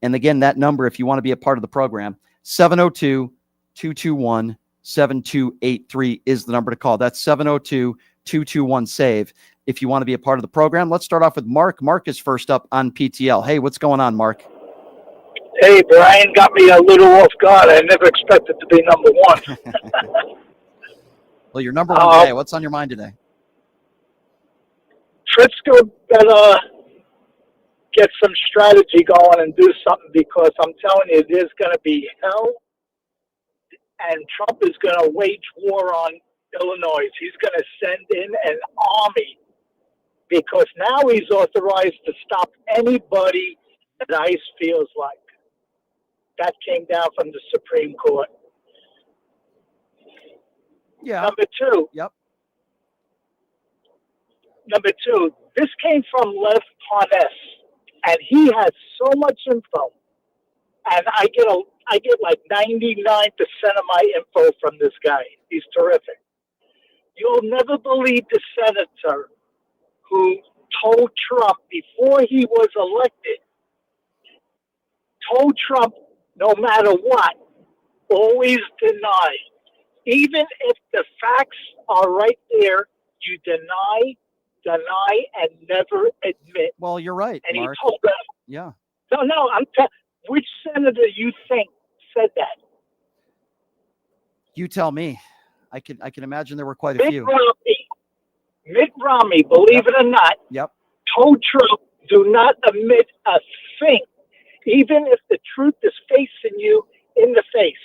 And again, that number, if you want to be a part of the program, 702-221-7283 is the number to call. That's 702-221-SAVE if you want to be a part of the program. Let's start off with Mark. Mark is first up on PTL. Hey, what's going on, Mark? Hey, Brian, got me a little off guard. I never expected to be number one. Well, you're number one today. What's on your mind today? Tritzker better get some strategy going and do something, because I'm telling you, there's going to be hell, and Trump is going to wage war on Illinois. He's going to send in an army, because now he's authorized to stop anybody that ICE feels like. That came down from the Supreme Court. Yeah. Number two. Yep. Number two, this came from Lev Parnas, and he has so much info. And I get like 99% of my info from this guy. He's terrific. You'll never believe the senator who told Trump before he was elected, told Trump, no matter what, always deny. Even if the facts are right there, you deny, and never admit. Well, you're right, and Mark. he told them. Yeah. No, which senator you think said that? You tell me. I can imagine there were quite a few. Mitt Romney, believe it or not, told Trump, do not admit a thing, even if the truth is facing you in the face.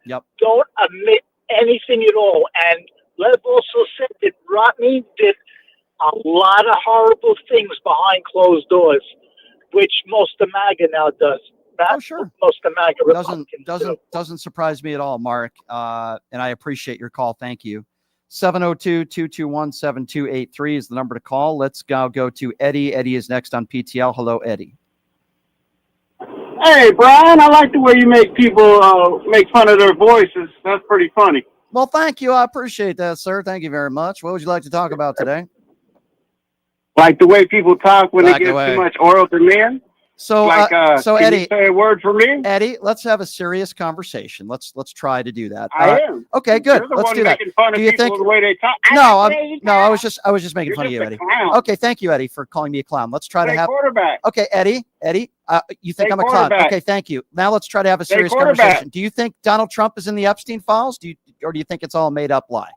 Yep. Don't admit anything at all. And Lev also said that Romney did a lot of horrible things behind closed doors, which most of MAGA now does. Sure. Most of MAGA Republicans doesn't surprise me at all, Mark. And I appreciate your call. Thank you. 702-221-7283 is the number to call. Let's go to Eddie. Eddie is next on PTL. Hello, Eddie. Hey, Brian, I like the way you make people make fun of their voices. That's pretty funny. Well, thank you. I appreciate that, sir. Thank you very much. What would you like to talk about today? Like the way people talk when they give too much oral to men? So, can Eddie, you say a word for me? Eddie, let's have a serious conversation. Let's try to do that. I am. Okay, good. You're the Let's one do that. making fun of Do you people think? the way they talk. I was just making You're fun of just you, a Eddie. clown. Okay, thank you, Eddie, for calling me a clown. Let's try to have quarterback. Okay, Eddie, you think Say I'm a clown? quarterback. Okay, thank you. Now let's try to have a Say serious quarterback. conversation. Do you think Donald Trump is in the Epstein files? Or do you think it's all a made up lie?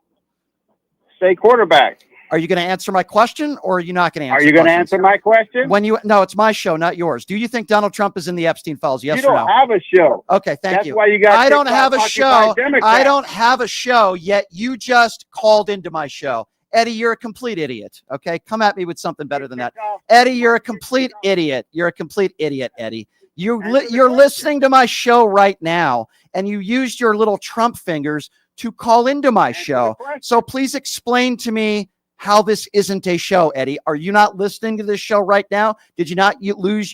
Say quarterback. Are you going to answer my question, or are you not going to answer? Are you going to answer my question? No, it's my show, not yours. Do you think Donald Trump is in the Epstein files? Yes you or don't no? have a show. Okay, thank That's you. why you got. I don't have a show. Democrats. I don't have a show, yet you just called into my show. Eddie, you're a complete idiot. Okay, come at me with something better than that. Eddie, you're a complete idiot. You're a complete idiot, Eddie. You're listening to my show right now, and you used your little Trump fingers to call into my show. So please explain to me how this isn't a show, Eddie. Are you not listening to this show right now? Did you not use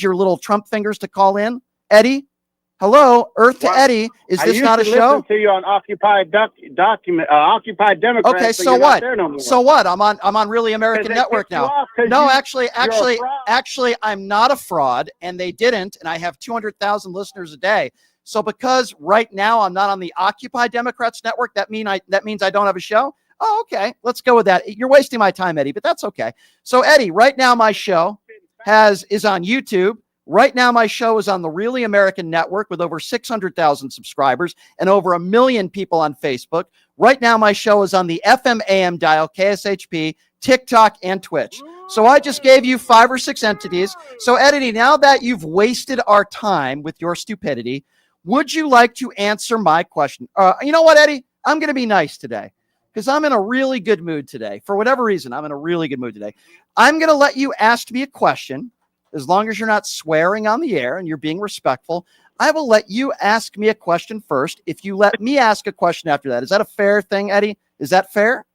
your little Trump fingers to call in, Eddie? Hello, Earth to Eddie. Is this not a show? To you on Occupy Democrats. Okay, so what? So what? I'm on Really American Network now. No, actually, I'm not a fraud, and they didn't, and I have 200,000 listeners a day. So because right now I'm not on the Occupy Democrats network, that means I don't have a show. Oh, okay. Let's go with that. You're wasting my time, Eddie, but that's okay. So, Eddie, right now my show is on YouTube. Right now my show is on the Really American Network with over 600,000 subscribers and over 1 million people on Facebook. Right now my show is on the FM AM dial, KSHP, TikTok, and Twitch. So I just gave you 5 or 6 entities. So, Eddie, now that you've wasted our time with your stupidity, would you like to answer my question? You know what, Eddie? I'm going to be nice today, because I'm in a really good mood today. For whatever reason, I'm in a really good mood today. I'm going to let you ask me a question. As long as you're not swearing on the air and you're being respectful, I will let you ask me a question first. If you let me ask a question after that, is that a fair thing, Eddie? Is that fair?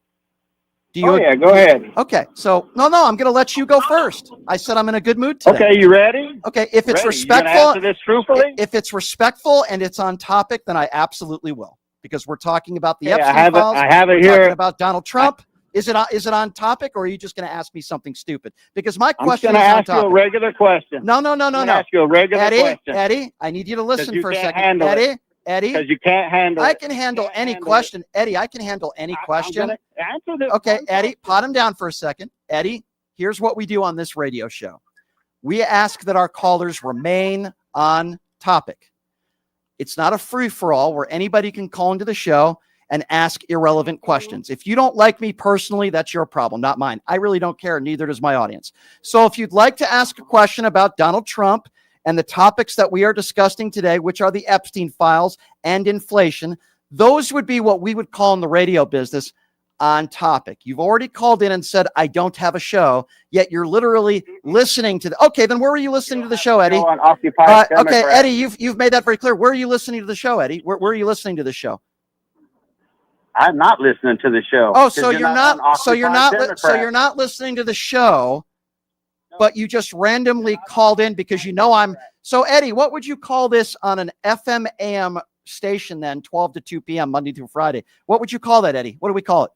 Yeah, go ahead. Okay, so no, I'm going to let you go first. I said I'm in a good mood today. Okay, you ready? Okay, if it's respectful, answer this truthfully? If it's respectful and it's on topic, then I absolutely will. Because we're talking about the Epstein files. I have it we're here. talking about Donald Trump. Is it on topic, or are you just going to ask me something stupid? Because my question I'm is going to on ask topic. You a regular question. No. I'm gonna ask you a regular question. Eddie, I need you to listen for a second. Eddie, because you can't handle. I can handle any question. Eddie, I can handle any question. Answer this. Okay, Eddie, pot him down for a second. Eddie, here's what we do on this radio show. We ask that our callers remain on topic. It's not a free-for-all where anybody can call into the show and ask irrelevant questions. If you don't like me personally, that's your problem, not mine. I really don't care. Neither does my audience. So if you'd like to ask a question about Donald Trump and the topics that we are discussing today, which are the Epstein files and inflation, those would be what we would call in the radio business on topic. You've already called in and said, I don't have a show, yet you're literally listening to the, okay, then where were you listening to the show, Eddie? Okay, Eddie, you've made that very clear. Where are you listening to the show, Eddie? Where are you listening to the show? I'm not listening to the show. Oh, so you're not listening to the show, but you just randomly called in because you know I'm. So Eddie, what would you call this on an FM AM station then, 12 to 2 p.m. Monday through Friday? What would you call that, Eddie? What do we call it?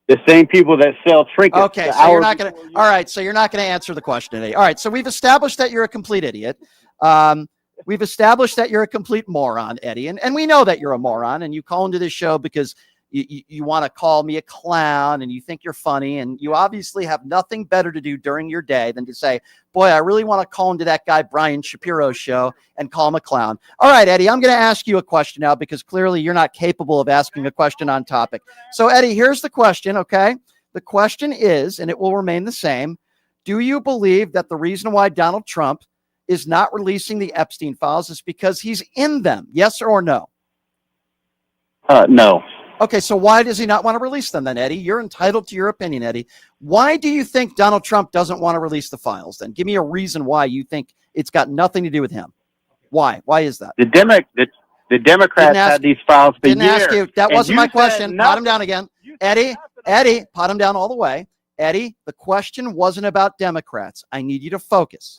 The same people that sell trinkets. Okay, so you're not going to. All right, so you're not going to answer the question, Eddie. All right, so we've established that you're a complete idiot. We've established that you're a complete moron, Eddie, and we know that you're a moron, and you call into this show because you want to call me a clown and you think you're funny, and you obviously have nothing better to do during your day than to say, boy, I really want to call into that guy Brian Shapiro's show and call him a clown. All right, Eddie, I'm going to ask you a question now because clearly you're not capable of asking a question on topic. So, Eddie, here's the question, okay? The question is, and it will remain the same, do you believe that the reason why Donald Trump is not releasing the Epstein files is because he's in them? Yes or no? No. Okay, so why does he not want to release them then, Eddie? You're entitled to your opinion, Eddie. Why do you think Donald Trump doesn't want to release the files then? Give me a reason why you think it's got nothing to do with him. Why? Why is that? The Democrats had these files for years. Didn't ask you. That wasn't my question. Pot him down again. Eddie, pot him down all the way. Eddie, the question wasn't about Democrats. I need you to focus.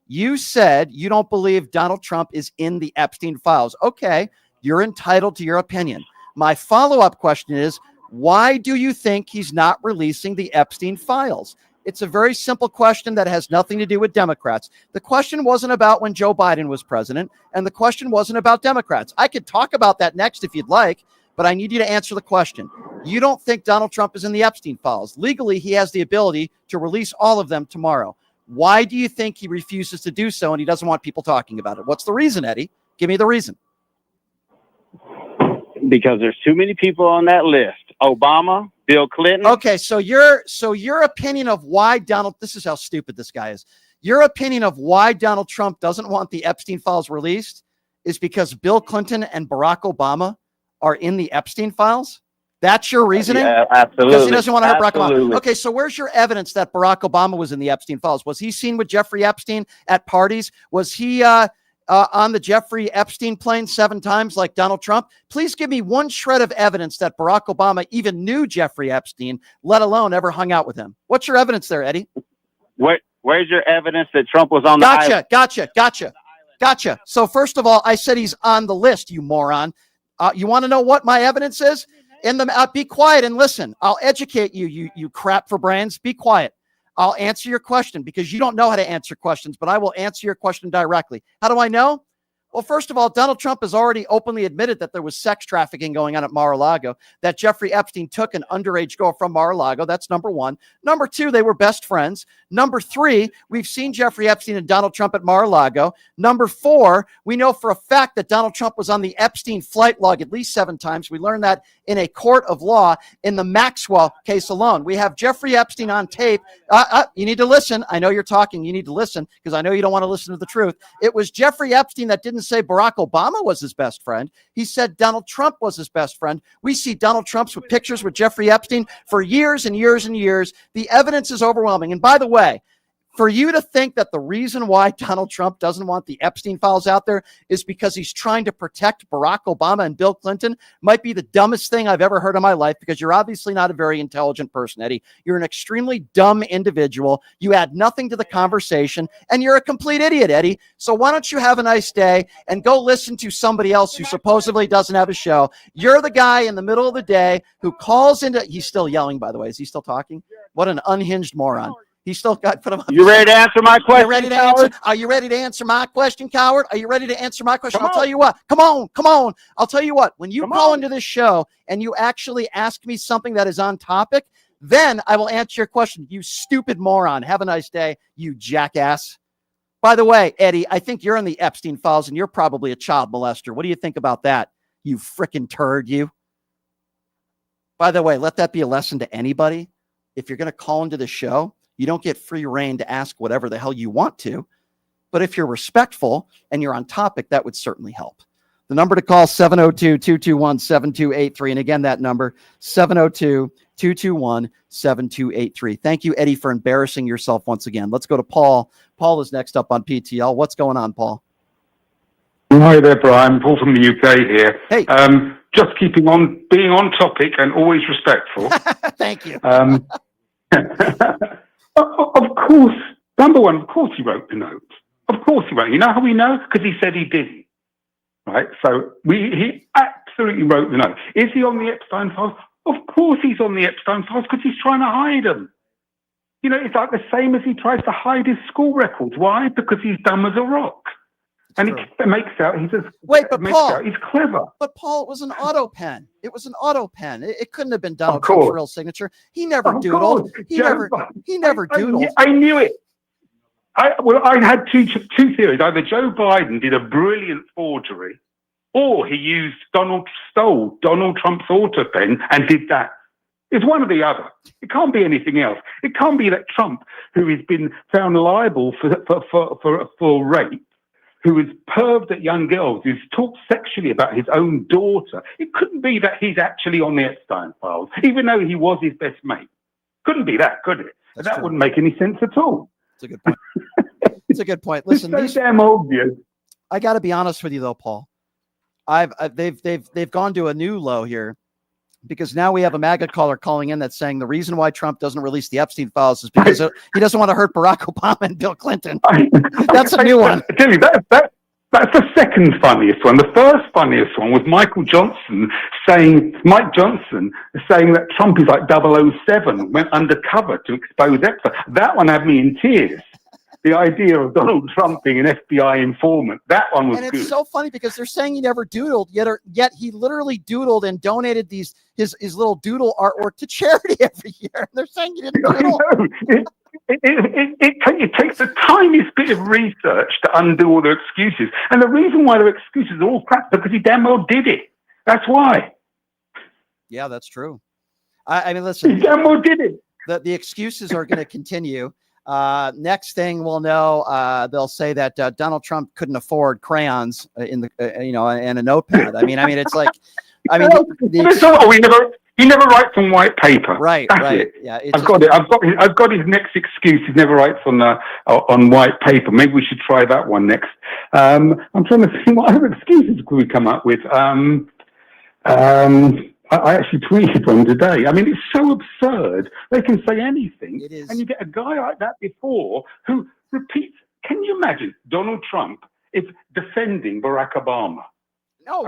You said you don't believe Donald Trump is in the Epstein files. Okay, you're entitled to your opinion. My follow-up question is, why do you think he's not releasing the Epstein files? It's a very simple question that has nothing to do with Democrats. The question wasn't about when Joe Biden was president, and the question wasn't about Democrats. I could talk about that next if you'd like, but I need you to answer the question. You don't think Donald Trump is in the Epstein files. Legally, he has the ability to release all of them tomorrow. Why do you think he refuses to do so and he doesn't want people talking about it? What's the reason, Eddie? Give me the reason. Because there's too many people on that list. Obama, Bill Clinton. Okay, so your opinion of why Donald, this is how stupid this guy is. Your opinion of why Donald Trump doesn't want the Epstein files released is because Bill Clinton and Barack Obama are in the Epstein files? That's your reasoning? Yeah, absolutely. Because he doesn't want to hurt Barack Obama. Okay, so where's your evidence that Barack Obama was in the Epstein files? Was he seen with Jeffrey Epstein at parties? Was he on the Jeffrey Epstein plane 7 times like Donald Trump? Please give me one shred of evidence that Barack Obama even knew Jeffrey Epstein, let alone ever hung out with him. What's your evidence there, Eddie? Where's your evidence that Trump was on the island? Gotcha. So first of all, I said he's on the list, you moron. You want to know what my evidence is? Be quiet and listen. I'll educate you, you crap for brains. Be quiet. I'll answer your question because you don't know how to answer questions, but I will answer your question directly. How do I know? Well, first of all, Donald Trump has already openly admitted that there was sex trafficking going on at Mar-a-Lago, that Jeffrey Epstein took an underage girl from Mar-a-Lago. That's number one. Number two, they were best friends. Number three, we've seen Jeffrey Epstein and Donald Trump at Mar-a-Lago. Number four, we know for a fact that Donald Trump was on the Epstein flight log at least 7 times. We learned that in a court of law in the Maxwell case alone. We have Jeffrey Epstein on tape. You need to listen. I know you're talking. You need to listen because I know you don't want to listen to the truth. It was Jeffrey Epstein that didn't say Barack Obama was his best friend. He said Donald Trump was his best friend. We see Donald Trump's with pictures with Jeffrey Epstein for years and years and years. The evidence is overwhelming. And by the way, For you to think that the reason why Donald Trump doesn't want the Epstein files out there is because he's trying to protect Barack Obama and Bill Clinton might be the dumbest thing I've ever heard in my life, because you're obviously not a very intelligent person, Eddie. You're an extremely dumb individual. You add nothing to the conversation, and you're a complete idiot, Eddie. So why don't you have a nice day and go listen to somebody else who supposedly doesn't have a show? You're the guy in the middle of the day who calls into, he's still yelling, by the way. Is he still talking? What an unhinged moron. He still got put him on. You ready to answer my question? Are you ready to answer my question, coward? Are you ready to answer my question? I'll tell you what. Come on. I'll tell you what. When you call into this show and you actually ask me something that is on topic, then I will answer your question. You stupid moron. Have a nice day, you jackass. By the way, Eddie, I think you're in the Epstein files and you're probably a child molester. What do you think about that, you frickin' turd, you? By the way, let that be a lesson to anybody. If you're going to call into the show, you don't get free reign to ask whatever the hell you want to. But if you're respectful and you're on topic, that would certainly help. The number to call, 702-221-7283. And again, that number, 702-221-7283. Thank you, Eddie, for embarrassing yourself once again. Let's go to Paul. Paul is next up on PTL. What's going on, Paul? Hi there, Brian. Paul from the UK here. Hey. Just keeping on, being on topic and always respectful. Thank you. Of course, number one, of course he wrote the note. Of course he wrote. You know how we know? Because he said he didn't. Right? So he absolutely wrote the note. Is he on the Epstein files? Of course he's on the Epstein files, because he's trying to hide them. You know, it's like the same as he tries to hide his school records. Why? Because he's dumb as a rock. And he makes out he's he's clever. But Paul, it was an auto pen. It was an auto pen. It couldn't have been Donald Trump's real signature. He never doodled. He never doodled. I knew it. I had two theories. Either Joe Biden did a brilliant forgery, or he stole Donald Trump's auto pen and did that. It's one or the other. It can't be anything else. It can't be that Trump, who has been found liable for rape, who has perved at young girls, who's talked sexually about his own daughter. It couldn't be that he's actually on the Epstein files, even though he was his best mate. Couldn't be that, could it? That wouldn't make any sense at all. It's a good point. It's a good point. Listen, it's so damn obvious. I got to be honest with you, though, Paul. They've gone to a new low here, because now we have a MAGA caller calling in that's saying the reason why Trump doesn't release the Epstein files is because he doesn't want to hurt Barack Obama and Bill Clinton. That's a new one. I tell you, that's the second funniest one. The first funniest one was Mike Johnson saying that Trump is like 007, went undercover to expose Epstein. That one had me in tears. The idea of Donald Trump being an FBI informant, that one was good. And it's so funny because they're saying he never doodled, yet he literally doodled and donated his little doodle artwork to charity every year. They're saying he didn't doodle. It takes the tiniest bit of research to undo all their excuses. And the reason why their excuses are all crap is because he damn well did it. That's why. Yeah, that's true. I mean, listen. He damn well did it. The excuses are going to continue. Next thing we'll know, they'll say that Donald Trump couldn't afford crayons and a notepad. I mean, it's like, he never writes on white paper. Right. That's right. it. Yeah. I've got his next excuse. He never writes on white paper. Maybe we should try that one next. I'm trying to think what other excuses could we come up with. I actually tweeted one today. I mean, it's so absurd. They can say anything. It is. And you get a guy like that before who repeats. Can you imagine Donald Trump is defending Barack Obama? No,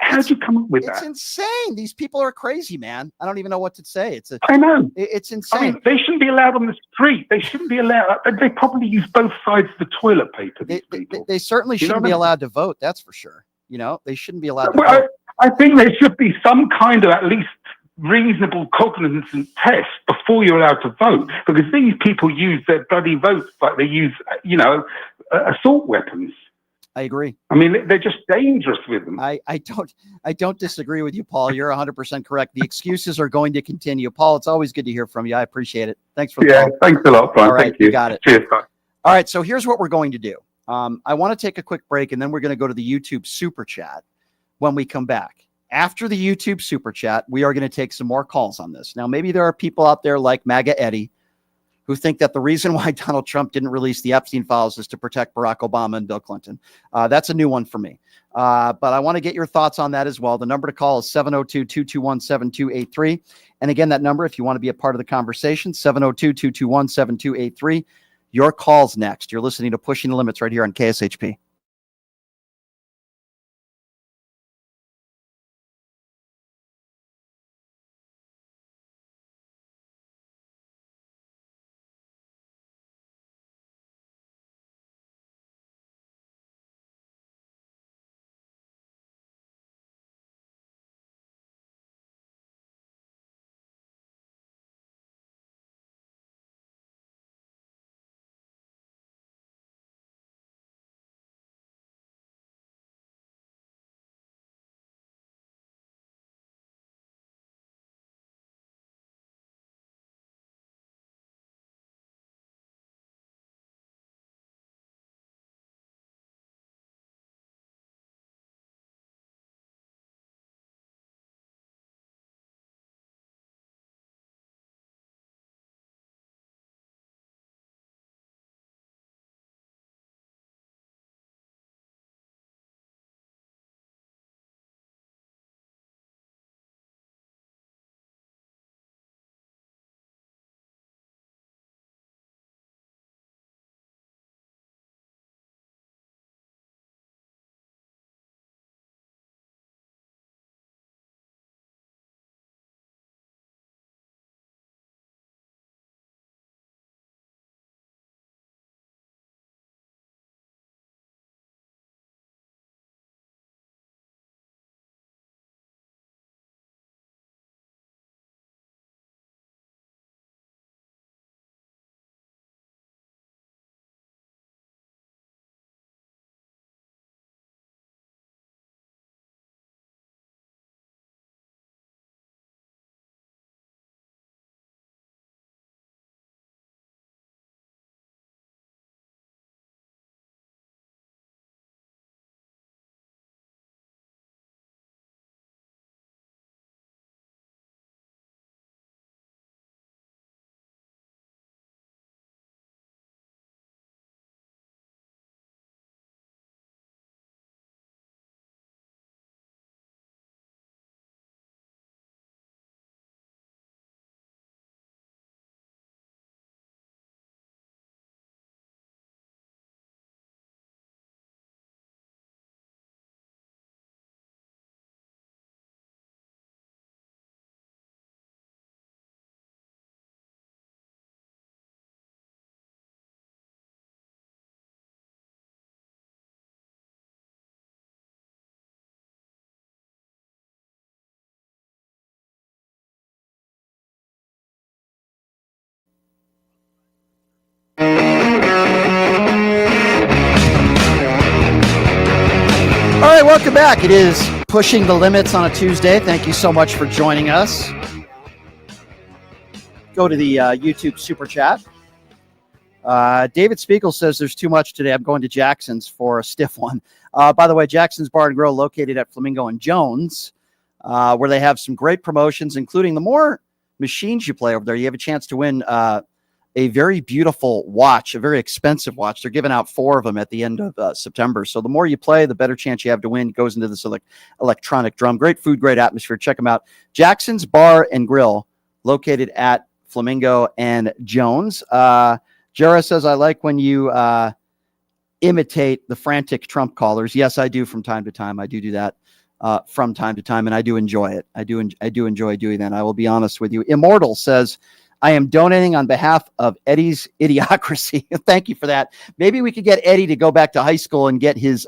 how did you come up with that? It's insane. These people are crazy, man. I don't even know what to say. I know. It's insane. I mean, they shouldn't be allowed on the street. They shouldn't be allowed. They probably use both sides of the toilet paper. These people. They certainly shouldn't be allowed to vote. That's for sure. They shouldn't be allowed to vote. I think there should be some kind of at least reasonable cognizance test before you're allowed to vote, because these people use their bloody votes like they use, assault weapons. I agree. I mean, they're just dangerous with them. I don't disagree with you, Paul. You're 100% correct. The excuses are going to continue. Paul, it's always good to hear from you. I appreciate it. Thanks for the call. Thanks a lot, Brian. All right, Thank you. You got it. Cheers. Bye. All right, so here's what we're going to do. I want to take a quick break, and then we're going to go to the YouTube Super Chat when we come back. After the YouTube Super Chat, we are going to take some more calls on this. Now, maybe there are people out there like MAGA Eddie who think that the reason why Donald Trump didn't release the Epstein files is to protect Barack Obama and Bill Clinton. That's a new one for me. But I want to get your thoughts on that as well. The number to call is 702-221-7283. And again, that number, if you want to be a part of the conversation, 702-221-7283. Your call's next. You're listening to Pushing the Limits right here on KSHP. All right, welcome back. It is Pushing the Limits on a Tuesday. Thank you so much for joining us. Go to the YouTube Super Chat. David Spiegel says there's too much today. I'm going to Jackson's for a stiff one. By the way, Jackson's Bar and Grill located at Flamingo and Jones, where they have some great promotions, including the more machines you play over there. You have a chance to win a very beautiful watch, a very expensive watch. They're giving out 4 of them at the end of September. So the more you play, the better chance you have to win. It goes into this electronic drum. Great food, great atmosphere. Check them out. Jackson's Bar and Grill, located at Flamingo and Jones. Jera says, I like when you imitate the frantic Trump callers. Yes, I do from time to time. I do that from time to time, and I do enjoy it. I do enjoy doing that. I will be honest with you. Immortal says, I am donating on behalf of Eddie's Idiocracy. Thank you for that. Maybe we could get Eddie to go back to high school and get his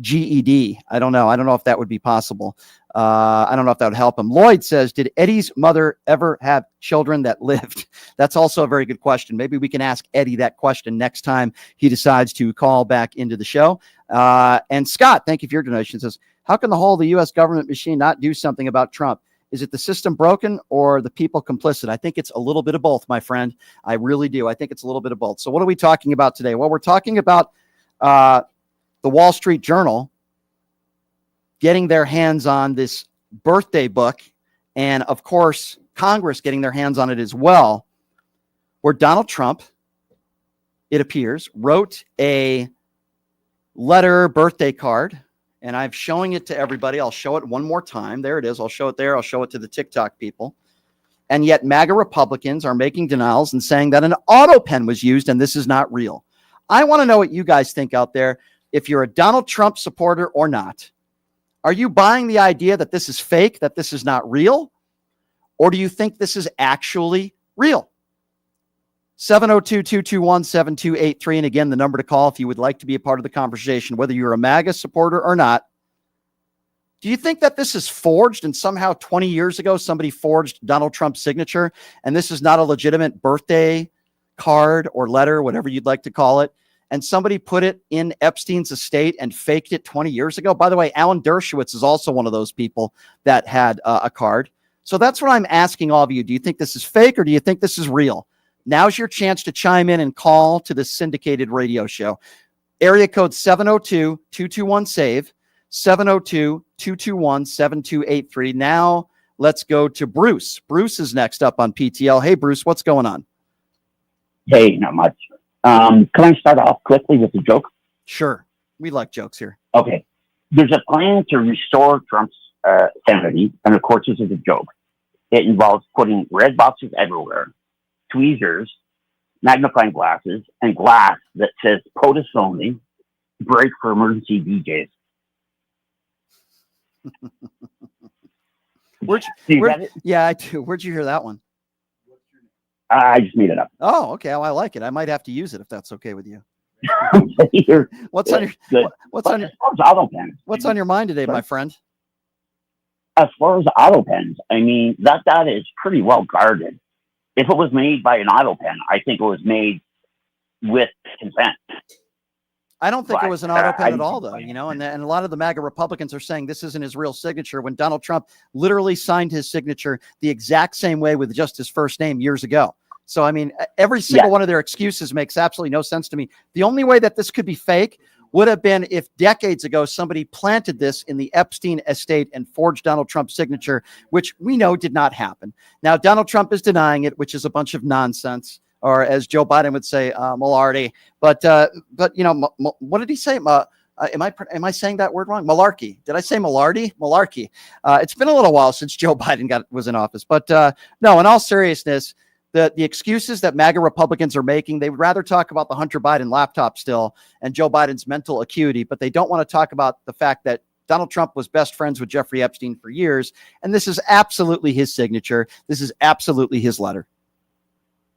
GED. I don't know. I don't know if that would be possible. I don't know if that would help him. Lloyd says, did Eddie's mother ever have children that lived? That's also a very good question. Maybe we can ask Eddie that question next time he decides to call back into the show. And Scott, thank you for your donation, says, how can the whole of the U.S. government machine not do something about Trump? Is it the system broken or the people complicit? I think it's a little bit of both, my friend. I really do. I think it's a little bit of both. So what are we talking about today? Well, we're talking about the Wall Street Journal getting their hands on this birthday book, and of course, Congress getting their hands on it as well. where Donald Trump, it appears, wrote a letter, birthday card, and I'm showing it to everybody. I'll show it one more time. There it is. I'll show it there. I'll show it to the TikTok people. And yet MAGA Republicans are making denials and saying that an auto pen was used and this is not real. I want to know what you guys think out there. If you're a Donald Trump supporter or not, are you buying the idea that this is fake, that this is not real? Or do you think this is actually real? 702-221-7283. And again, the number to call if you would like to be a part of the conversation, whether you're a MAGA supporter or not. Do you think that this is forged and somehow 20 years ago somebody forged Donald Trump's signature and this is not a legitimate birthday card or letter, whatever you'd like to call it, and somebody put it in Epstein's estate and faked it 20 years ago? By the way, Alan Dershowitz is also one of those people that had a card. So that's what I'm asking all of you. Do you think this is fake or do you think this is real? Now's your chance to chime in and call to the syndicated radio show. Area code 702-221-SAVE, 702-221-7283. Now let's go to Bruce. Bruce is next up on PTL. Hey, Bruce, what's going on? Hey, not much. Can I start off quickly with a joke? Sure. We like jokes here. Okay. There's a plan to restore Trump's sanity, and of course, this is a joke. It involves putting red boxes everywhere, tweezers, magnifying glasses, and glass that says POTUS only, break for emergency DJs. Yeah, I do. Where'd you hear that one? I just made it up. Oh, okay. Well, I like it. I might have to use it if that's okay with you. What's on your mind today, my friend? As far as auto pens, I mean, that is pretty well guarded. If it was made by an auto pen, I think it was made with consent. I don't think it was an auto pen at all, though, and a lot of the MAGA Republicans are saying this isn't his real signature when Donald Trump literally signed his signature the exact same way with just his first name years ago. So, I mean, every single one of their excuses makes absolutely no sense to me. The only way that this could be fake would have been if decades ago somebody planted this in the Epstein estate and forged Donald Trump's signature, which we know did not happen. Now, Donald Trump is denying it, which is a bunch of nonsense, or as Joe Biden would say, malarkey. But what did he say? Am I saying that word wrong? Malarkey. Did I say malarkey? Malarkey. It's been a little while since Joe Biden was in office. But no, in all seriousness, the excuses that MAGA Republicans are making, they would rather talk about the Hunter Biden laptop still and Joe Biden's mental acuity, but they don't want to talk about the fact that Donald Trump was best friends with Jeffrey Epstein for years, and this is absolutely his signature. This is absolutely his letter.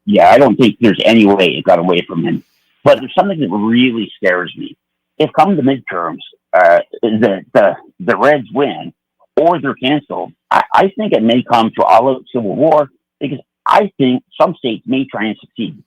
Yeah, I don't think there's any way it got away from him. But there's something that really scares me. If come the midterms, the Reds win or they're canceled, I think it may come to all-out civil war because I think some states may try and succeed.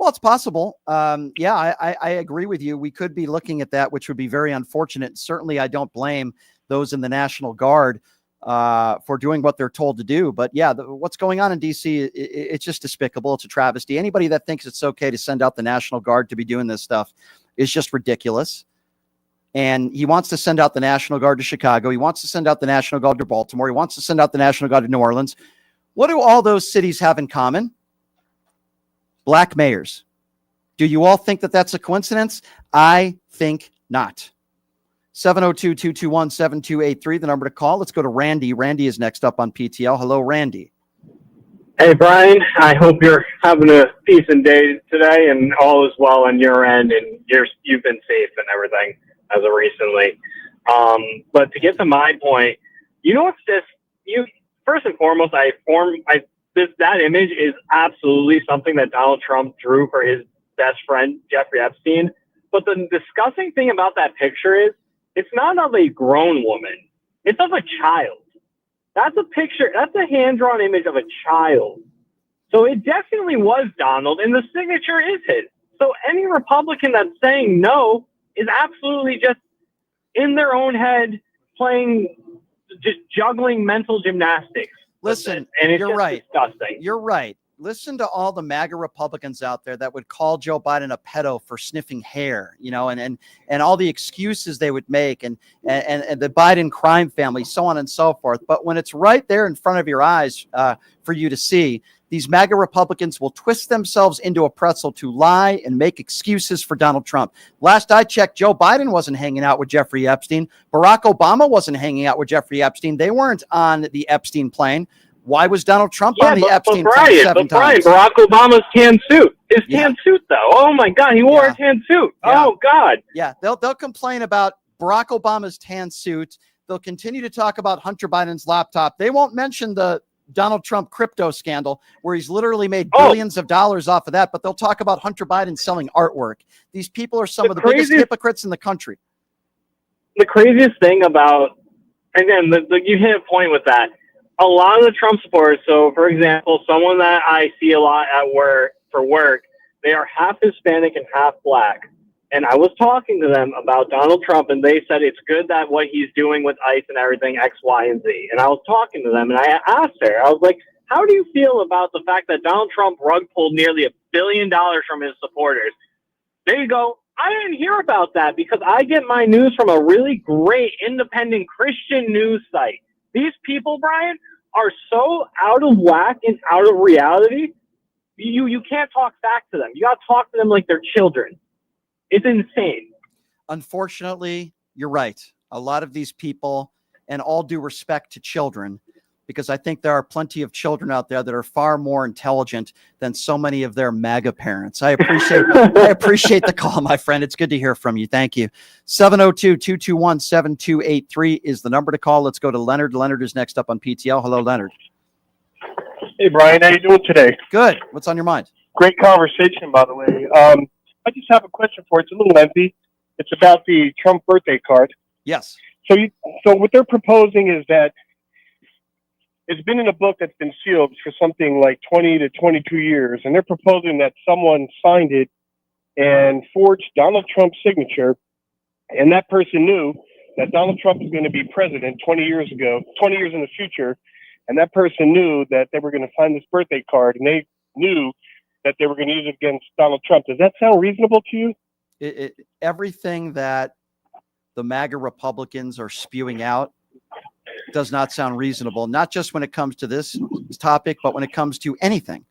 Well, it's possible. I agree with you. We could be looking at that, which would be very unfortunate. Certainly, I don't blame those in the National Guard for doing what they're told to do. But yeah, what's going on in D.C., it's just despicable. It's a travesty. Anybody that thinks it's okay to send out the National Guard to be doing this stuff is just ridiculous. And he wants to send out the National Guard to Chicago. He wants to send out the National Guard to Baltimore. He wants to send out the National Guard to New Orleans. What do all those cities have in common? Black mayors. Do you all think that that's a coincidence? I think not. 702-221-7283, the number to call. Let's go to Randy. Randy is next up on PTL. Hello, Randy. Hey, Brian. I hope you're having a decent day today and all is well on your end and you've been safe and everything as of recently. But to get to my point, what's this? First and foremost, that image is absolutely something that Donald Trump drew for his best friend, Jeffrey Epstein. But the disgusting thing about that picture is it's not of a grown woman. It's of a child. That's a picture. That's a hand-drawn image of a child. So it definitely was Donald, and the signature is his. So any Republican that's saying no is absolutely just in their own head playing, just juggling mental gymnastics. Listen, and it's you're right. Disgusting. You're right. Listen to all the MAGA Republicans out there that would call Joe Biden a pedo for sniffing hair, and all the excuses they would make and the Biden crime family, so on and so forth. But when it's right there in front of your eyes for you to see, these MAGA Republicans will twist themselves into a pretzel to lie and make excuses for Donald Trump. Last I checked, Joe Biden wasn't hanging out with Jeffrey Epstein. Barack Obama wasn't hanging out with Jeffrey Epstein. They weren't on the Epstein plane. Why was Donald Trump on the Epstein plane 7 times? Barack Obama's tan suit. His tan suit, though. Oh, my God. He wore a tan suit. Yeah. Oh, God. Yeah, they'll complain about Barack Obama's tan suit. They'll continue to talk about Hunter Biden's laptop. They won't mention the Donald Trump crypto scandal where he's literally made billions of dollars off of that, but they'll talk about Hunter Biden selling artwork. These people are some of the biggest hypocrites in the country. The craziest thing about, again, you hit a point with that. A lot of the Trump supporters, so for example, someone that I see a lot at work, they are half Hispanic and half black. And I was talking to them about Donald Trump, and they said it's good that what he's doing with ICE and everything, X, Y, and Z. And I was talking to them, and I asked her, I was like, how do you feel about the fact that Donald Trump rug pulled nearly $1 billion from his supporters? There you go. I didn't hear about that because I get my news from a really great independent Christian news site. These people, Brian, are so out of whack and out of reality. You can't talk back to them. You got to talk to them like they're children. It's insane. Unfortunately, you're right. A lot of these people, and all due respect to children, because I think there are plenty of children out there that are far more intelligent than so many of their MAGA parents. I appreciate the call, my friend. It's good to hear from you. Thank you. 702-221-7283 is the number to call. Let's go to Leonard. Leonard is next up on PTL. Hello, Leonard. Hey, Brian. How you doing today? Good. What's on your mind? Great conversation, by the way. I just have a question for you. It's a little lengthy. It's about the Trump birthday card. Yes. So what they're proposing is that it's been in a book that's been sealed for something like 20 to 22 years, and they're proposing that someone signed it and forged Donald Trump's signature, and that person knew that Donald Trump was going to be president 20 years in the future, and that person knew that they were going to find this birthday card, and they knew that they were going to use it against Donald Trump. Does that sound reasonable to you? Everything that the MAGA Republicans are spewing out does not sound reasonable, not just when it comes to this topic, but when it comes to anything.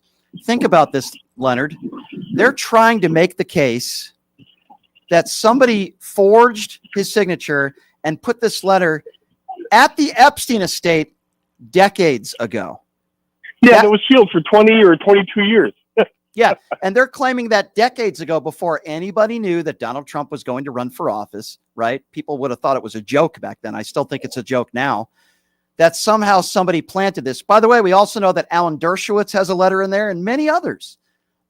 Think about this, Leonard. They're trying to make the case that somebody forged his signature and put this letter at the Epstein estate decades ago. Yeah, it was sealed for 20 or 22 years. Yeah, and they're claiming that decades ago, before anybody knew that Donald Trump was going to run for office, right? People would have thought it was a joke back then. I still think it's a joke now. That somehow somebody planted this. By the way, we also know that Alan Dershowitz has a letter in there and many others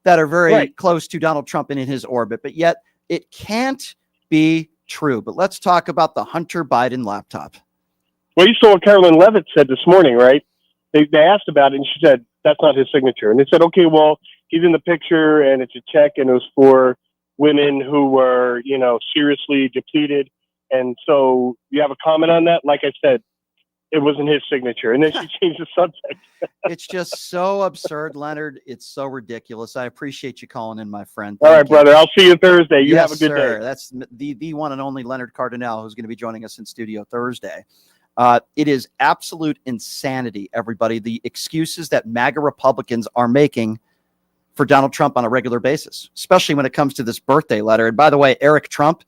that are very close to Donald Trump and in his orbit, but yet it can't be true. But let's talk about the Hunter Biden laptop. Well, you saw what Carolyn Levitt said this morning, right? They asked about it, and she said, that's not his signature. And they said, okay, well, he's in the picture, and it's a check, and it was for women who were, seriously depleted. And so you have a comment on that? Like I said, it wasn't his signature. And then she changed the subject. It's just so absurd, Leonard. It's so ridiculous. I appreciate you calling in, my friend. All right, brother. I'll see you Thursday. You have a good day. That's the one and only Leonard Cardinale, who's going to be joining us in studio Thursday. It is absolute insanity, everybody. The excuses that MAGA Republicans are making for Donald Trump on a regular basis, especially when it comes to this birthday letter. And by the way, Eric Trump,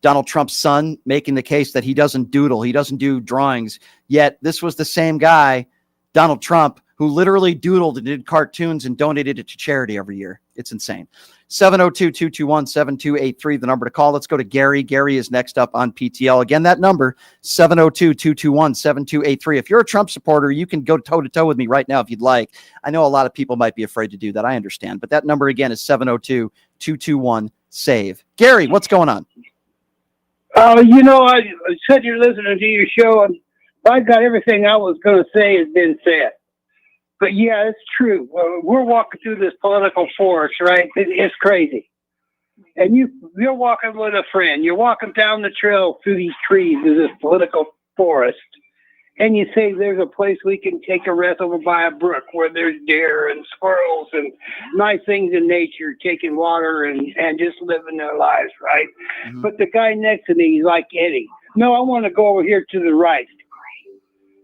Donald Trump's son, making the case that he doesn't doodle, he doesn't do drawings. Yet this was the same guy, Donald Trump, who literally doodled and did cartoons and donated it to charity every year. It's insane. 702-221-7283, the number to call. Let's go to Gary. Gary is next up on PTL. Again, that number, 702-221-7283. If you're a Trump supporter, you can go toe-to-toe with me right now if you'd like. I know a lot of people might be afraid to do that. I understand. But that number, again, is 702-221-SAVE. Gary, what's going on? I said you're listening to your show, and I got everything I was going to say has been said. But yeah, it's true. We're walking through this political forest, right? It's crazy. And you're walking with a friend. You're walking down the trail through these trees of this political forest. And you say there's a place we can take a rest over by a brook where there's deer and squirrels and nice things in nature, taking water and just living their lives, right? Mm-hmm. But the guy next to me, he's like Eddie. No, I want to go over here to the right.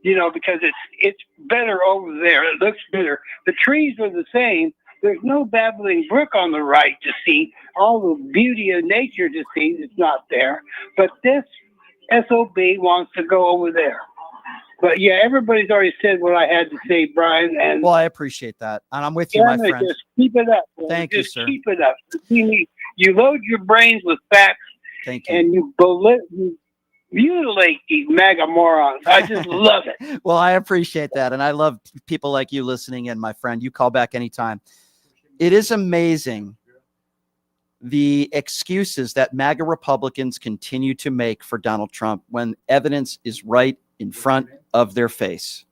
because it's better over there. It looks better. The trees are the same. There's no babbling brook on the right to see. All the beauty of nature to see is not there. But this SOB wants to go over there. But yeah, everybody's already said what I had to say, Brian. And well, I appreciate that, and I'm with you, my friend. Just keep it up. Thank you, sir. Keep it up. You load your brains with facts. Thank you. And you mutilate these MAGA morons. I just love it. Well, I appreciate that, and I love people like you listening in, my friend. You call back anytime. It is amazing the excuses that MAGA Republicans continue to make for Donald Trump when evidence is right in front of their face.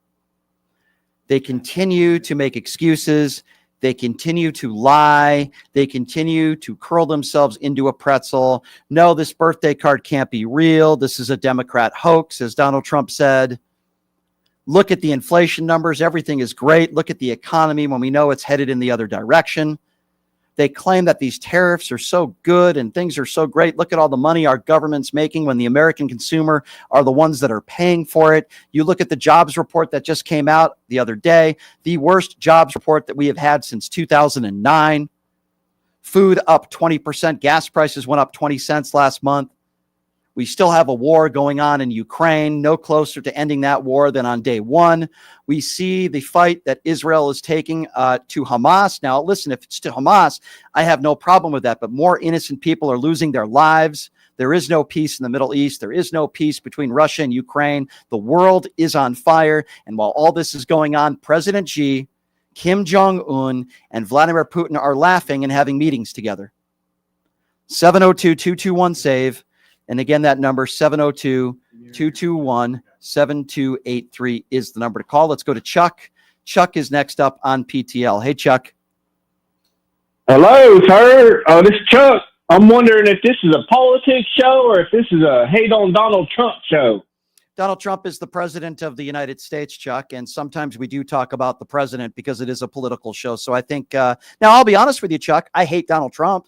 They continue to make excuses. They continue to lie. They continue to curl themselves into a pretzel. No, this birthday card can't be real. This is a Democrat hoax, as Donald Trump said. Look at the inflation numbers. Everything is great. Look at the economy when we know it's headed in the other direction. They claim that these tariffs are so good and things are so great. Look at all the money our government's making when the American consumer are the ones that are paying for it. You look at the jobs report that just came out the other day, the worst jobs report that we have had since 2009. Food up 20%. Gas prices went up 20 cents last month. We still have a war going on in Ukraine, no closer to ending that war than on day one. We see the fight that Israel is taking to Hamas. Now, listen, if it's to Hamas, I have no problem with that, but more innocent people are losing their lives. There is no peace in the Middle East. There is no peace between Russia and Ukraine. The world is on fire. And while all this is going on, President Xi, Kim Jong-un, and Vladimir Putin are laughing and having meetings together. 702-221-SAVE. And again, that number, 702-221-7283 is the number to call. Let's go to Chuck. Chuck is next up on PTL. Hey, Chuck. Hello, sir. This is Chuck. I'm wondering if this is a politics show or if this is a hate on Donald Trump show. Donald Trump is the president of the United States, Chuck, and sometimes we do talk about the president because it is a political show. So I think, now I'll be honest with you, Chuck, I hate Donald Trump.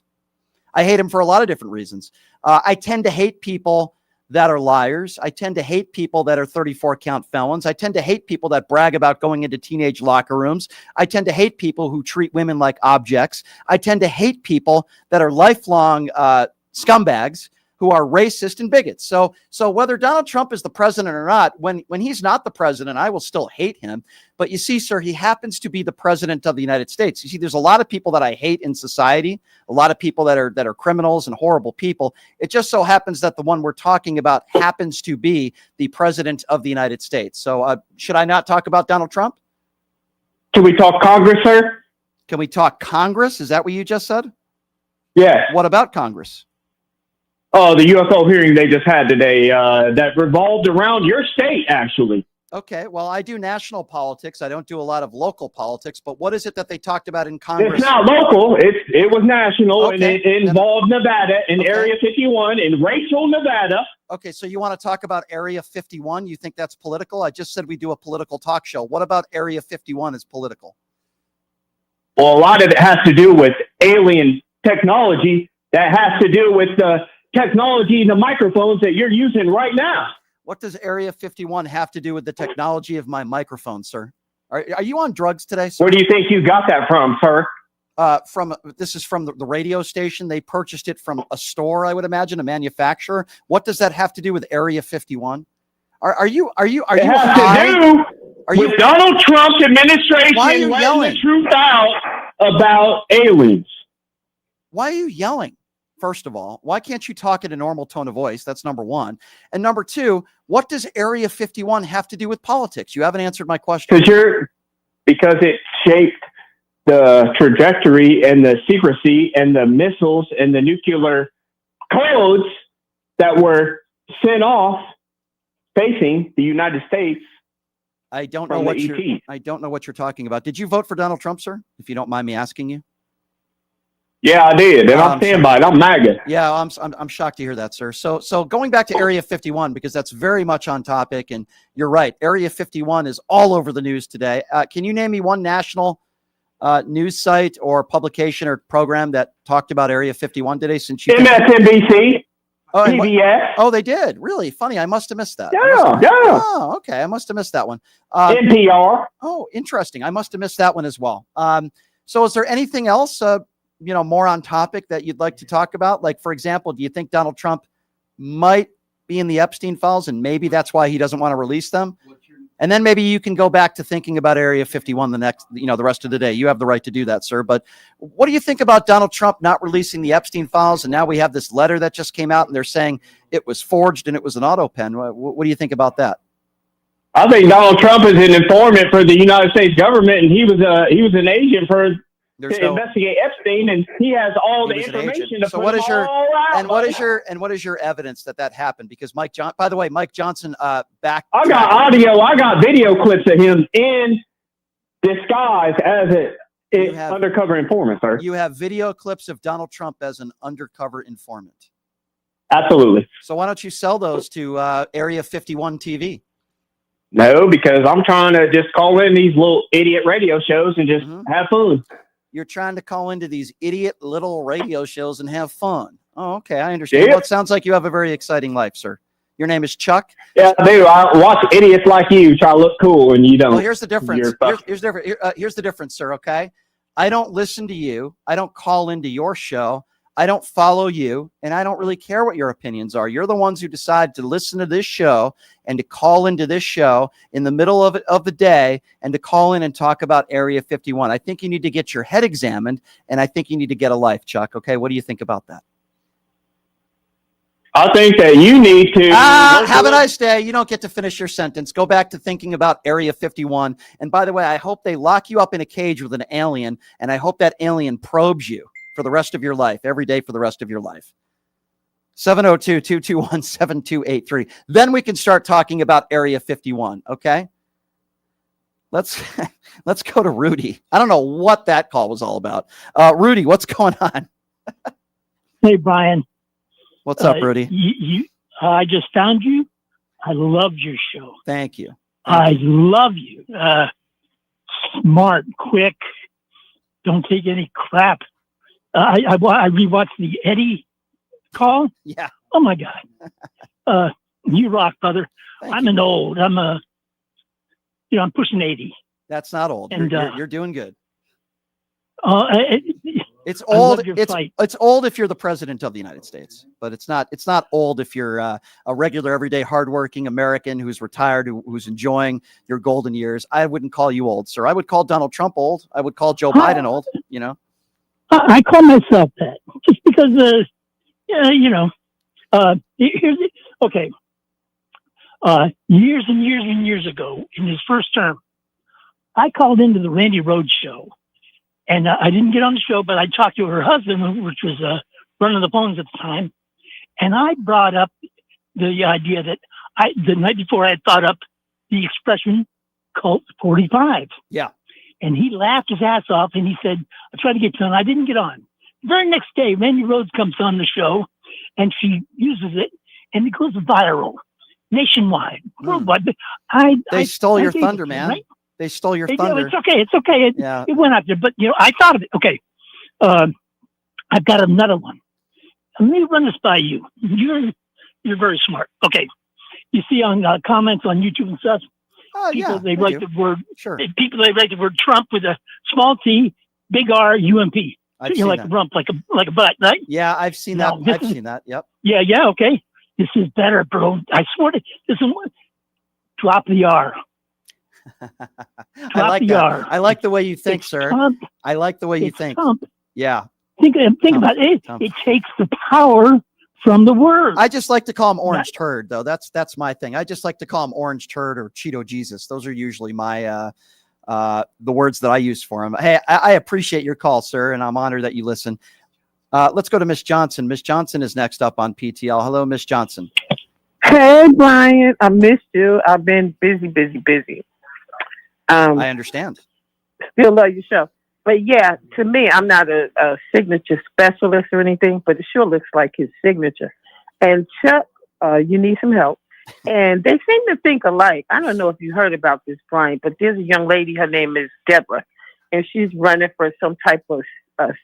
I hate him for a lot of different reasons. I tend to hate people that are liars. I tend to hate people that are 34-count felons. I tend to hate people that brag about going into teenage locker rooms. I tend to hate people who treat women like objects. I tend to hate people that are lifelong scumbags who are racist and bigots. So whether Donald Trump is the president or not, when he's not the president, I will still hate him. But you see, sir, he happens to be the president of the United States. You see, there's a lot of people that I hate in society, a lot of people that are criminals and horrible people. It just so happens that the one we're talking about happens to be the president of the United States. So should I not talk about Donald Trump? Can we talk Congress, sir? Can we talk Congress? Is that what you just said? Yes. What about Congress? Oh, the UFO hearing they just had today that revolved around your state, actually. Okay, well, I do national politics. I don't do a lot of local politics, but what is it that they talked about in Congress? It's not local. It was national, okay. And it involved Nevada in Area 51 in Rachel, Nevada. Okay, so you want to talk about Area 51? You think that's political? I just said we do a political talk show. What about Area 51 is political? Well, a lot of it has to do with alien technology that has to do with the technology and the microphones that you're using right now. What does Area 51 have to do with the technology of my microphone, sir? Are you on drugs today, sir? Where do you think you got that from, sir? This is from the radio station. They purchased it from a store, I would imagine, a manufacturer. What does that have to do with Area 51? Are you it has to do with Donald Trump's administration letting the truth out about aliens. Why are you yelling? First of all, why can't you talk in a normal tone of voice? That's number one. And number two, what does Area 51 have to do with politics? You haven't answered my question. Because it shaped the trajectory and the secrecy and the missiles and the nuclear codes that were sent off facing the United States. I don't know what you're talking about. Did you vote for Donald Trump, sir? If you don't mind me asking you. Yeah, I did, and I'm standing by it. I'm MAGA. Yeah, I'm shocked to hear that, sir. So going back to Area 51, because that's very much on topic, and you're right. Area 51 is all over the news today. Can you name me one national news site or publication or program that talked about Area 51 today? Since you MSNBC. PBS. Oh, they did. Really funny. I must have missed that. Yeah. Oh, okay. I must have missed that one. NPR. Oh, interesting. I must have missed that one as well. So is there anything else, more on topic that you'd like to talk about? Like, for example, do you think Donald Trump might be in the Epstein files and maybe that's why he doesn't want to release them? And then maybe you can go back to thinking about Area 51 the rest of the day. You have the right to do that, sir. But what do you think about Donald Trump not releasing the Epstein files? And now we have this letter that just came out and they're saying it was forged and it was an auto pen. What do you think about that? I think Donald Trump is an informant for the United States government, and he was an agent to investigate Epstein, and he has all the information. So what is your evidence that happened? Because by the way, Mike Johnson back. I got audio. I got video clips of him in disguise as an undercover informant, sir. You have video clips of Donald Trump as an undercover informant. Absolutely. So why don't you sell those to Area 51 TV? No, because I'm trying to just call in these little idiot radio shows and just have fun. You're trying to call into these idiot little radio shows and have fun. Oh, okay. I understand. Yeah. Well, it sounds like you have a very exciting life, sir. Your name is Chuck? Yeah, I do. I watch idiots like you try to look cool and you don't. Well, here's the difference. Here's the difference, sir, okay? I don't listen to you. I don't call into your show. I don't follow you, and I don't really care what your opinions are. You're the ones who decide to listen to this show and to call into this show in the middle of the day and to call in and talk about Area 51. I think you need to get your head examined, and I think you need to get a life, Chuck. Okay, what do you think about that? I think that you need to have a nice day. You don't get to finish your sentence. Go back to thinking about Area 51. And by the way, I hope they lock you up in a cage with an alien, and I hope that alien probes you for the rest of your life, every day for the rest of your life. 702-221-7283. Then we can start talking about Area 51, okay? Let's go to Rudy. I don't know what that call was all about. Rudy, what's going on? Hey, Brian. What's up, Rudy? I just found you. I loved your show. Thank you. I love you. Smart, quick, don't take any crap. I rewatched the Eddie call. Yeah. Oh my God. You rock, brother. I'm pushing 80. That's not old. And you're doing good. It's old. It's old if you're the president of the United States, but it's not old if you're a regular, everyday, hardworking American who's retired, who's enjoying your golden years. I wouldn't call you old, sir. I would call Donald Trump old. I would call Joe Biden old. I call myself that just because, okay. Years and years and years ago, in his first term, I called into the Randy Rhoads show, and I didn't get on the show, but I talked to her husband, which was running the phones at the time, and I brought up the idea that the night before I had thought up the expression Cult 45. Yeah. And he laughed his ass off, and he said, I tried to get you on. I didn't get on. The very next day, Randy Rhoads comes on the show, and she uses it, and it goes viral, nationwide, worldwide. They stole your thunder, man. Right? They stole your thunder. It's okay. It's okay. It went out there. But, I thought of it. Okay. I've got another one. Let me run this by you. You're very smart. Okay. You see on comments on YouTube and stuff, people, they write the word, people, they write the word Trump with a small T, big R, UMP. Like a rump, like a butt, right? Yeah, I've seen that. I've seen that. Yep. Yeah. Okay. This is better, bro. I swear to this is drop the R. I like that. R. I like the way you think, sir. Trump. I like the way you think. Trump. Yeah. Think about it. It takes the power from the word. I just like to call him Orange Turd, though. That's my thing. I just like to call him Orange Turd or Cheeto Jesus. Those are usually my the words that I use for him. Hey, I appreciate your call, sir, and I'm honored that you listen. Let's go to Miss Johnson. Miss Johnson is next up on PTL. Hello, Miss Johnson. Hey, Brian. I missed you. I've been busy. I understand. Still love your show. But yeah, to me, I'm not a signature specialist or anything, but it sure looks like his signature. And Chuck, you need some help. And they seem to think alike. I don't know if you heard about this, Brian, but there's a young lady, her name is Deborah, and she's running for some type of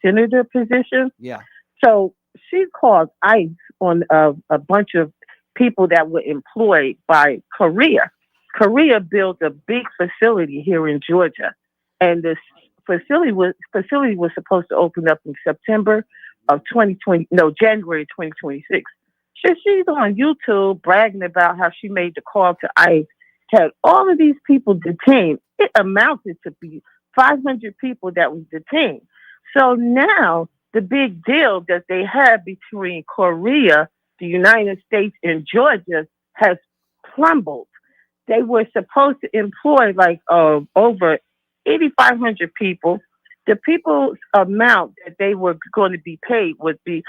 senator position. Yeah. So she called ICE on a bunch of people that were employed by Korea. Korea built a big facility here in Georgia, and this facility was supposed to open up in September of January 2026. So she's on YouTube bragging about how she made the call to ICE, had all of these people detained. It amounted to be 500 people that was detained. So now the big deal that they had between Korea, the United States, and Georgia has plumbled. They were supposed to employ like over 8,500 people. The people's amount that they were going to be paid would be,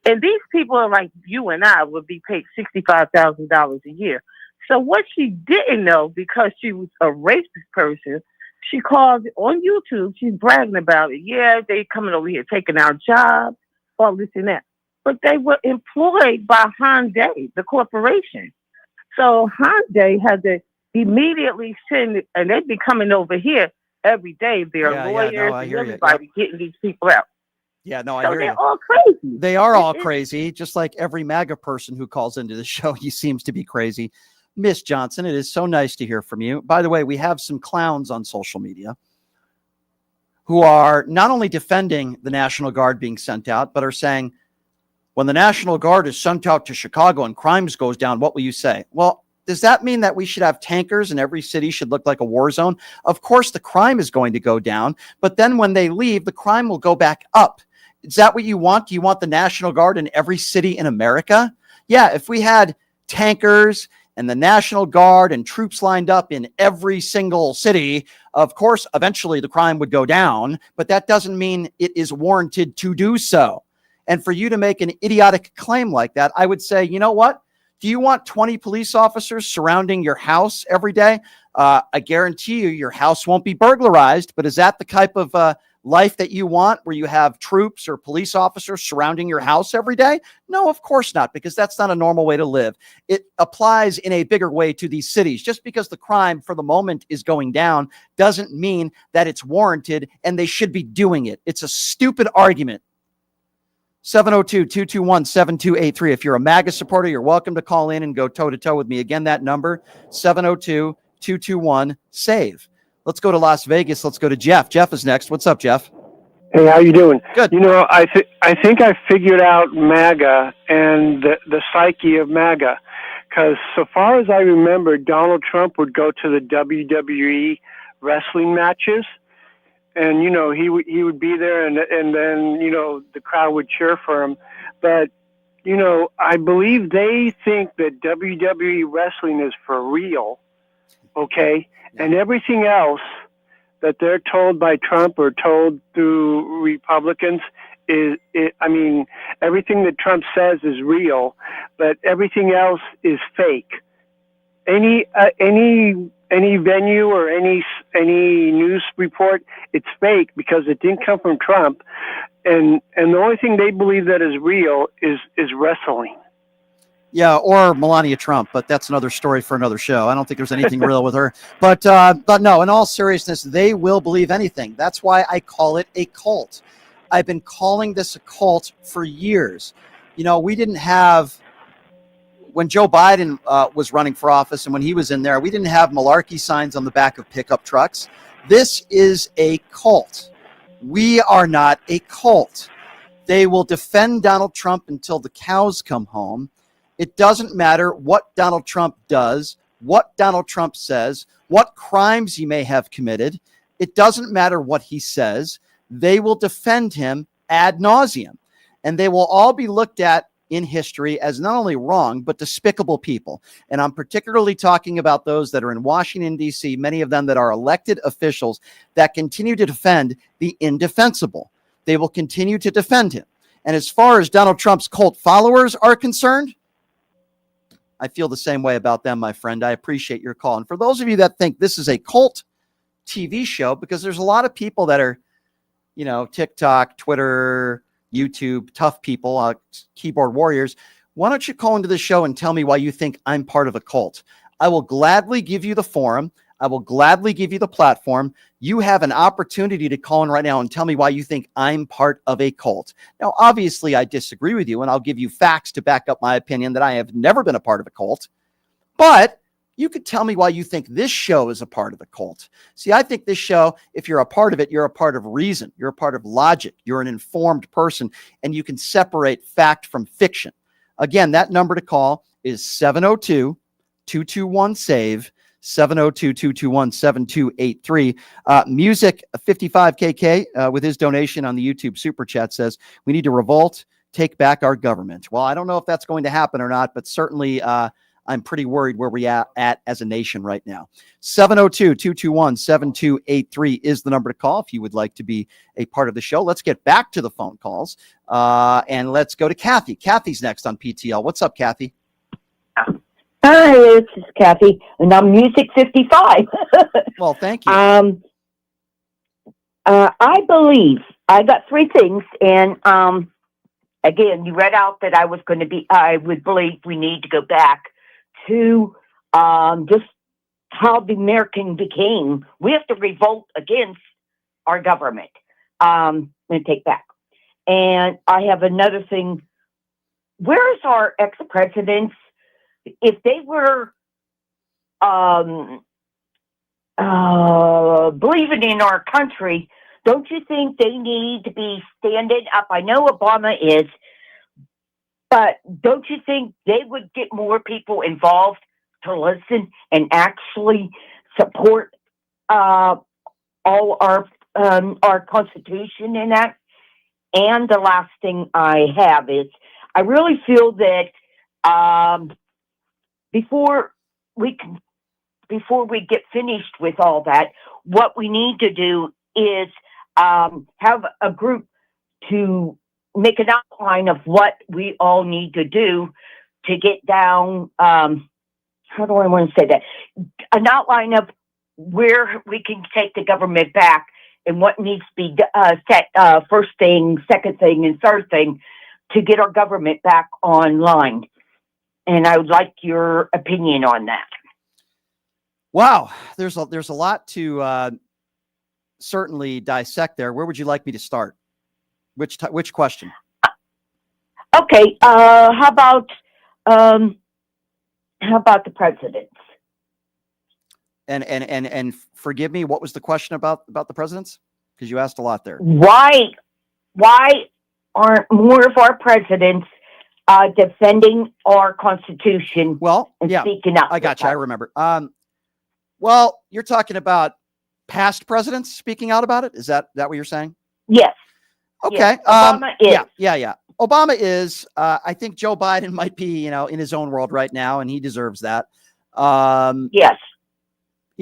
and these people are like you and I, would be paid $65,000 a year. So what she didn't know, because she was a racist person, she called on YouTube. She's bragging about it. Yeah, they coming over here taking our jobs, all this and that. But they were employed by Hyundai, the corporation. So Hyundai had to immediately send, and they'd be coming over here every day. Their lawyers and everybody getting these people out. Yeah, no, I So hear they're you. all crazy. They are all crazy, just like every MAGA person who calls into the show. He seems to be crazy. Miss Johnson, it is so nice to hear from you. By the way, we have some clowns on social media who are not only defending the National Guard being sent out, but are saying, when the National Guard is sent out to Chicago and crimes goes down, what will you say? Well, does that mean that we should have tankers and every city should look like a war zone? Of course, the crime is going to go down, but then when they leave, the crime will go back up. Is that what you want? Do you want the National Guard in every city in America? Yeah, if we had tankers and the National Guard and troops lined up in every single city, of course, eventually the crime would go down, but that doesn't mean it is warranted to do so. And for you to make an idiotic claim like that, I would say, you know what? Do you want 20 police officers surrounding your house every day? I guarantee you your house won't be burglarized, but is that the type of life that you want, where you have troops or police officers surrounding your house every day? No, of course not, because that's not a normal way to live. It applies in a bigger way to these cities. Just because the crime for the moment is going down doesn't mean that it's warranted and they should be doing it. It's a stupid argument. 702-221-7283. If you're a MAGA supporter, you're welcome to call in and go toe-to-toe with me. Again, that number, 702-221-SAVE. Let's go to Las Vegas. Let's go to Jeff. Jeff is next. What's up, Jeff? Hey, how you doing? Good. You know, I think I figured out MAGA and the psyche of MAGA, because so far as I remember, Donald Trump would go to the WWE wrestling matches, and you know he would be there, and then you know the crowd would cheer for him. But you know, I believe they think that WWE wrestling is for real, okay, and everything else that they're told by Trump or told through Republicans I mean, everything that Trump says is real, but everything else is fake. Any venue or any news report, it's fake because it didn't come from Trump, and the only thing they believe that is real is wrestling. Yeah, or Melania Trump, but that's another story for another show. I don't think there's anything real with her. But no, in all seriousness, they will believe anything. That's why I call it a cult. I've been calling this a cult for years. You know, we didn't have, when Joe Biden was running for office and when he was in there, we didn't have malarkey signs on the back of pickup trucks. This is a cult. We are not a cult. They will defend Donald Trump until the cows come home. It doesn't matter what Donald Trump does, what Donald Trump says, what crimes he may have committed. It doesn't matter what he says. They will defend him ad nauseum. And they will all be looked at in history as not only wrong, but despicable people. And I'm particularly talking about those that are in Washington, D.C., many of them that are elected officials that continue to defend the indefensible. They will continue to defend him. And as far as Donald Trump's cult followers are concerned, I feel the same way about them, my friend. I appreciate your call. And for those of you that think this is a cult TV show, because there's a lot of people that are, you know, TikTok, Twitter, YouTube, tough people, keyboard warriors. Why don't you call into the show and tell me why you think I'm part of a cult? I will gladly give you the forum. I will gladly give you the platform. You have an opportunity to call in right now and tell me why you think I'm part of a cult. Now, obviously, I disagree with you, and I'll give you facts to back up my opinion that I have never been a part of a cult. But you could tell me why you think this show is a part of the cult. See, I think this show, if you're a part of it, you're a part of reason. You're a part of logic. You're an informed person, and you can separate fact from fiction. Again, that number to call is 702-221-SAVE, 702-221-7283. Music 55KK with his donation on the YouTube Super Chat says, we need to revolt, take back our government. Well, I don't know if that's going to happen or not, but certainly I'm pretty worried where we are at as a nation right now. 702-221-7283 is the number to call if you would like to be a part of the show. Let's get back to the phone calls, and let's go to Kathy. Kathy's next on PTL. What's up, Kathy? Hi, this is Kathy, and I'm Music 55. Well, thank you. I believe I got three things, and again, you read out that I would believe we need to go back to just how the American became. We have to revolt against our government and take back. And I have another thing. Where's our ex-presidents? If they were believing in our country, don't you think they need to be standing up? I know Obama is, but don't you think they would get more people involved to listen and actually support all our Constitution in that? And the last thing I have is, I really feel that before we get finished with all that, what we need to do is have a group to make an outline of what we all need to do to get down. How do I want to say that? An outline of where we can take the government back and what needs to be set first thing, second thing, and third thing to get our government back online. And I would like your opinion on that. Wow, there's a lot to certainly dissect there. Where would you like me to start? Which question? Okay, how about the presidents? And forgive me, what was the question about the presidents? Because you asked a lot there. Why aren't more of our presidents defending our Constitution? Well, and yeah, speaking up? I got you. I remember. Well, you're talking about past presidents speaking out about it. Is that what you're saying? Yes. Okay. Yes. Obama is. Yeah. Obama is. I think Joe Biden might be, in his own world right now, and he deserves that. Yes.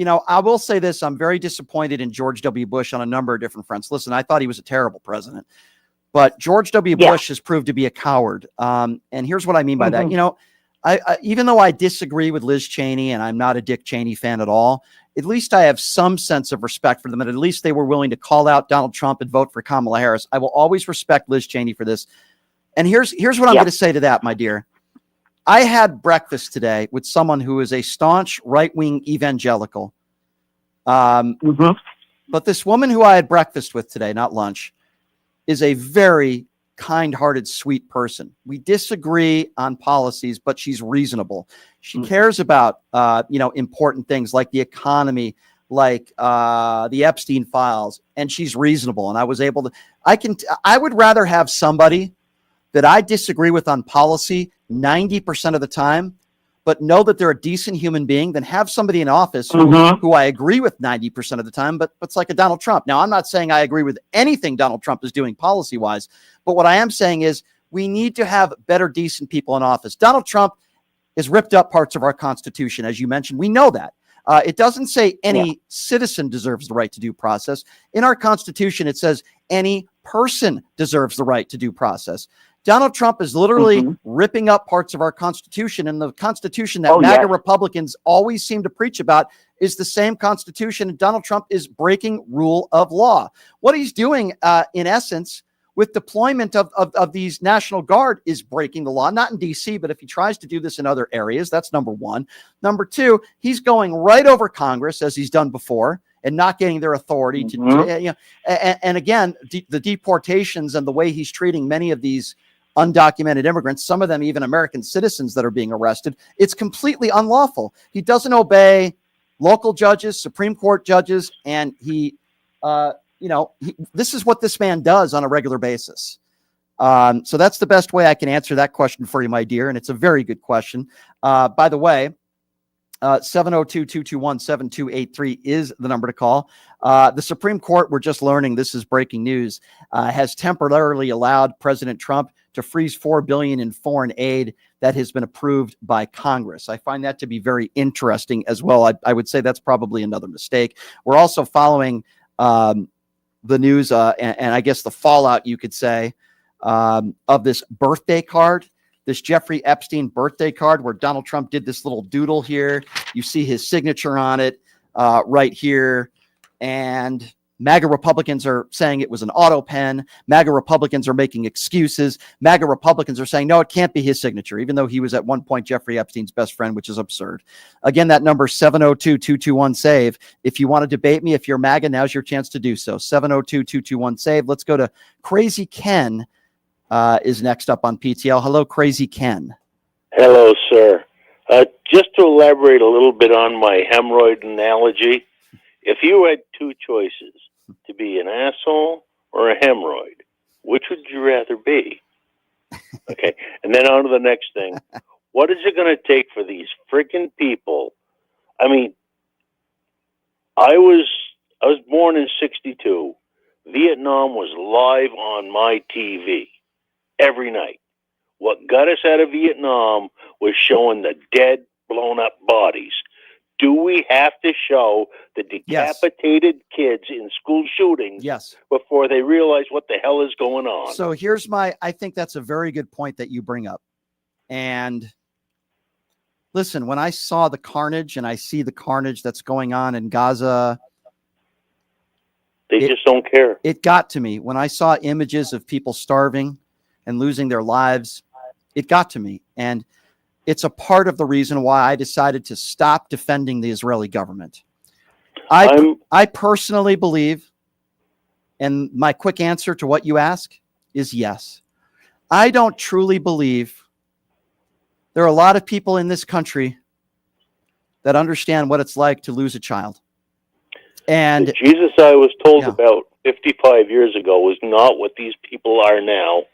I will say this. I'm very disappointed in George W. Bush on a number of different fronts. Listen, I thought he was a terrible president, but George W. Bush has proved to be a coward. And here's what I mean by that. I even though I disagree with Liz Cheney and I'm not a Dick Cheney fan at all, at least I have some sense of respect for them. And at least they were willing to call out Donald Trump and vote for Kamala Harris. I will always respect Liz Cheney for this. And here's what I'm going to say to that, my dear. I had breakfast today with someone who is a staunch right-wing evangelical. But this woman who I had breakfast with today, not lunch, is a very kind-hearted, sweet person. We disagree on policies, but she's reasonable. She cares about, important things like the economy, like the Epstein files, and she's reasonable. And I was able to, I would rather have somebody that I disagree with on policy 90% of the time, but know that they're a decent human being, than have somebody in office who I agree with 90% of the time, but it's like a Donald Trump. Now, I'm not saying I agree with anything Donald Trump is doing policy-wise, but what I am saying is we need to have better, decent people in office. Donald Trump has ripped up parts of our Constitution, as you mentioned. We know that. It doesn't say any citizen deserves the right to due process. In our Constitution, it says any person deserves the right to due process. Donald Trump is literally ripping up parts of our Constitution, and the Constitution that MAGA Republicans always seem to preach about is the same Constitution, and Donald Trump is breaking rule of law. What he's doing, in essence, with deployment of these National Guard is breaking the law, not in DC, but if he tries to do this in other areas, that's number one. Number two, he's going right over Congress as he's done before and not getting their authority to and again, the deportations and the way he's treating many of these undocumented immigrants, some of them even American citizens that are being arrested, it's completely unlawful. He doesn't obey local judges, Supreme Court judges, and this is what this man does on a regular basis. So that's the best way I can answer that question for you, my dear. And it's a very good question. By the way, 702-221-7283 is the number to call. The Supreme Court, we're just learning, this is breaking news, has temporarily allowed President Trump to freeze $4 billion in foreign aid that has been approved by Congress. I find that to be very interesting as well. I would say that's probably another mistake. We're also following the news and I guess the fallout, you could say, of this birthday card, this Jeffrey Epstein birthday card where Donald Trump did this little doodle here. You see his signature on it right here. And MAGA Republicans are saying it was an auto pen. MAGA Republicans are making excuses. MAGA Republicans are saying, no, it can't be his signature, even though he was at one point Jeffrey Epstein's best friend, which is absurd. Again, that number 702-221-SAVE. If you want to debate me, if you're MAGA, now's your chance to do so. 702-221-SAVE. Let's go to Crazy Ken is next up on PTL. Hello, Crazy Ken. Hello, sir. Just to elaborate a little bit on my hemorrhoid analogy, if you had two choices, to be an asshole or a hemorrhoid, which would you rather be? Okay, and then on to the next thing. What is it going to take for these freaking people? I mean, I was born in '62. Vietnam was live on my TV every night. What got us out of Vietnam was showing the dead, blown up bodies. Do we have to show the decapitated kids in school shootings before they realize what the hell is going on? So I think that's a very good point that you bring up. And listen, when I saw the carnage and I see the carnage that's going on in Gaza, they just don't care. It got to me. When I saw images of people starving and losing their lives, it got to me. And it's a part of the reason why I decided to stop defending the Israeli government. I personally believe, and my quick answer to what you ask is yes. I don't truly believe there are a lot of people in this country that understand what it's like to lose a child. And the Jesus I was told about 55 years ago was not what these people are now.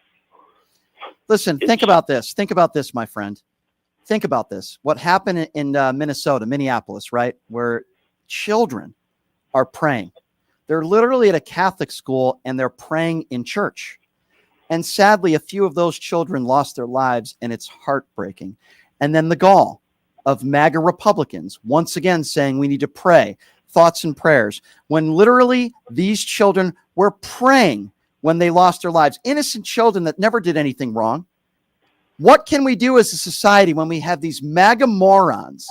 Listen, think about this. Think about this, my friend. Think about this. What happened in Minnesota, Minneapolis, right? Where children are praying. They're literally at a Catholic school and they're praying in church. And sadly, a few of those children lost their lives and it's heartbreaking. And then the gall of MAGA Republicans, once again saying we need to pray, thoughts and prayers, when literally these children were praying when they lost their lives. Innocent children that never did anything wrong. What can we do as a society when we have these MAGA morons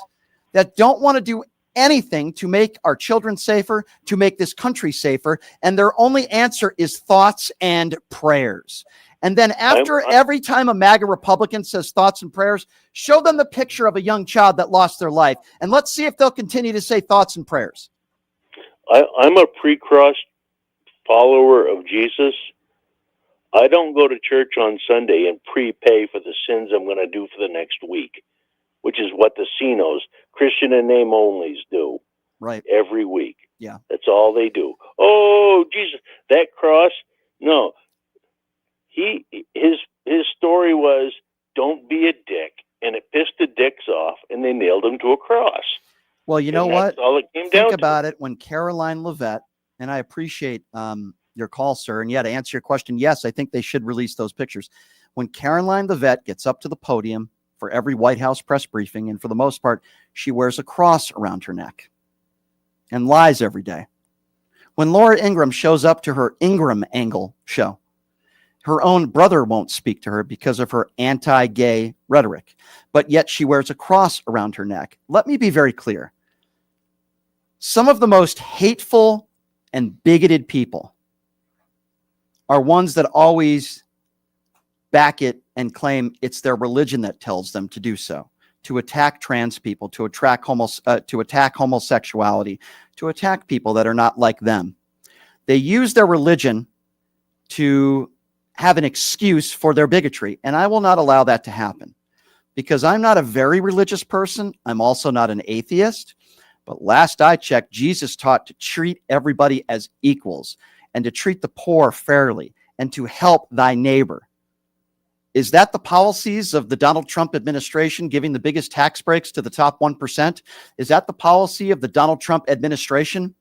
that don't want to do anything to make our children safer, to make this country safer, and their only answer is thoughts and prayers? And then after every time a MAGA Republican says thoughts and prayers, show them the picture of a young child that lost their life, and let's see if they'll continue to say thoughts and prayers. I'm a pre-cross follower of Jesus. I don't go to church on Sunday and prepay for the sins I'm going to do for the next week, which is what the CINOs, Christian and name onlys, do. Right. Every week. Yeah. That's all they do. Oh, Jesus, that cross. No. His story was, don't be a dick. And it pissed the dicks off and they nailed him to a cross. Well, you know what? That's all it came down Think to. about it. When Caroline Leavitt, and I appreciate your call, sir. And to answer your question, yes, I think they should release those pictures. When Caroline Leavitt gets up to the podium for every White House press briefing, and for the most part, she wears a cross around her neck and lies every day. When Laura Ingraham shows up to her Ingraham Angle show, her own brother won't speak to her because of her anti-gay rhetoric, but yet she wears a cross around her neck. Let me be very clear. Some of the most hateful and bigoted people are ones that always back it and claim it's their religion that tells them to do so, to attack trans people, to attack homosexuality, to attack people that are not like them. They use their religion to have an excuse for their bigotry, and I will not allow that to happen, because I'm not a very religious person. I'm also not an atheist, but last I checked, Jesus taught to treat everybody as equals and to treat the poor fairly and to help thy neighbor. Is that the policies of the Donald Trump administration, giving the biggest tax breaks to the top 1%? Is that the policy of the Donald Trump administration?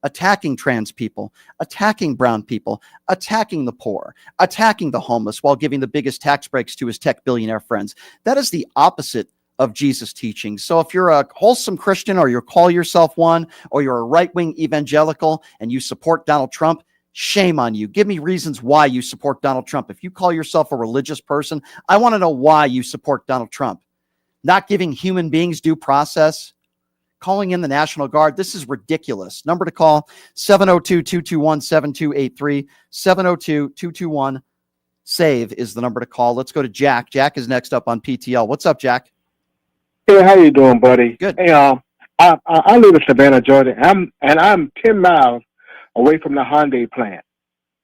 Attacking trans people, attacking brown people, attacking the poor, attacking the homeless while giving the biggest tax breaks to his tech billionaire friends. That is the opposite of Jesus' teaching. So if you're a wholesome Christian, or you call yourself one, or you're a right-wing evangelical and you support Donald Trump, shame on you. Give me reasons why you support Donald Trump. If you call yourself a religious person, I want to know why you support Donald Trump. Not giving human beings due process, calling in the National Guard. This is ridiculous. Number to call, 702-221-7283. 702-221-SAVE is the number to call. Let's go to Jack. Jack is next up on PTL. What's up, Jack? Hey, how you doing, buddy? Good. Hey, I live in Savannah, Georgia. I'm 10 miles away from the Hyundai plant.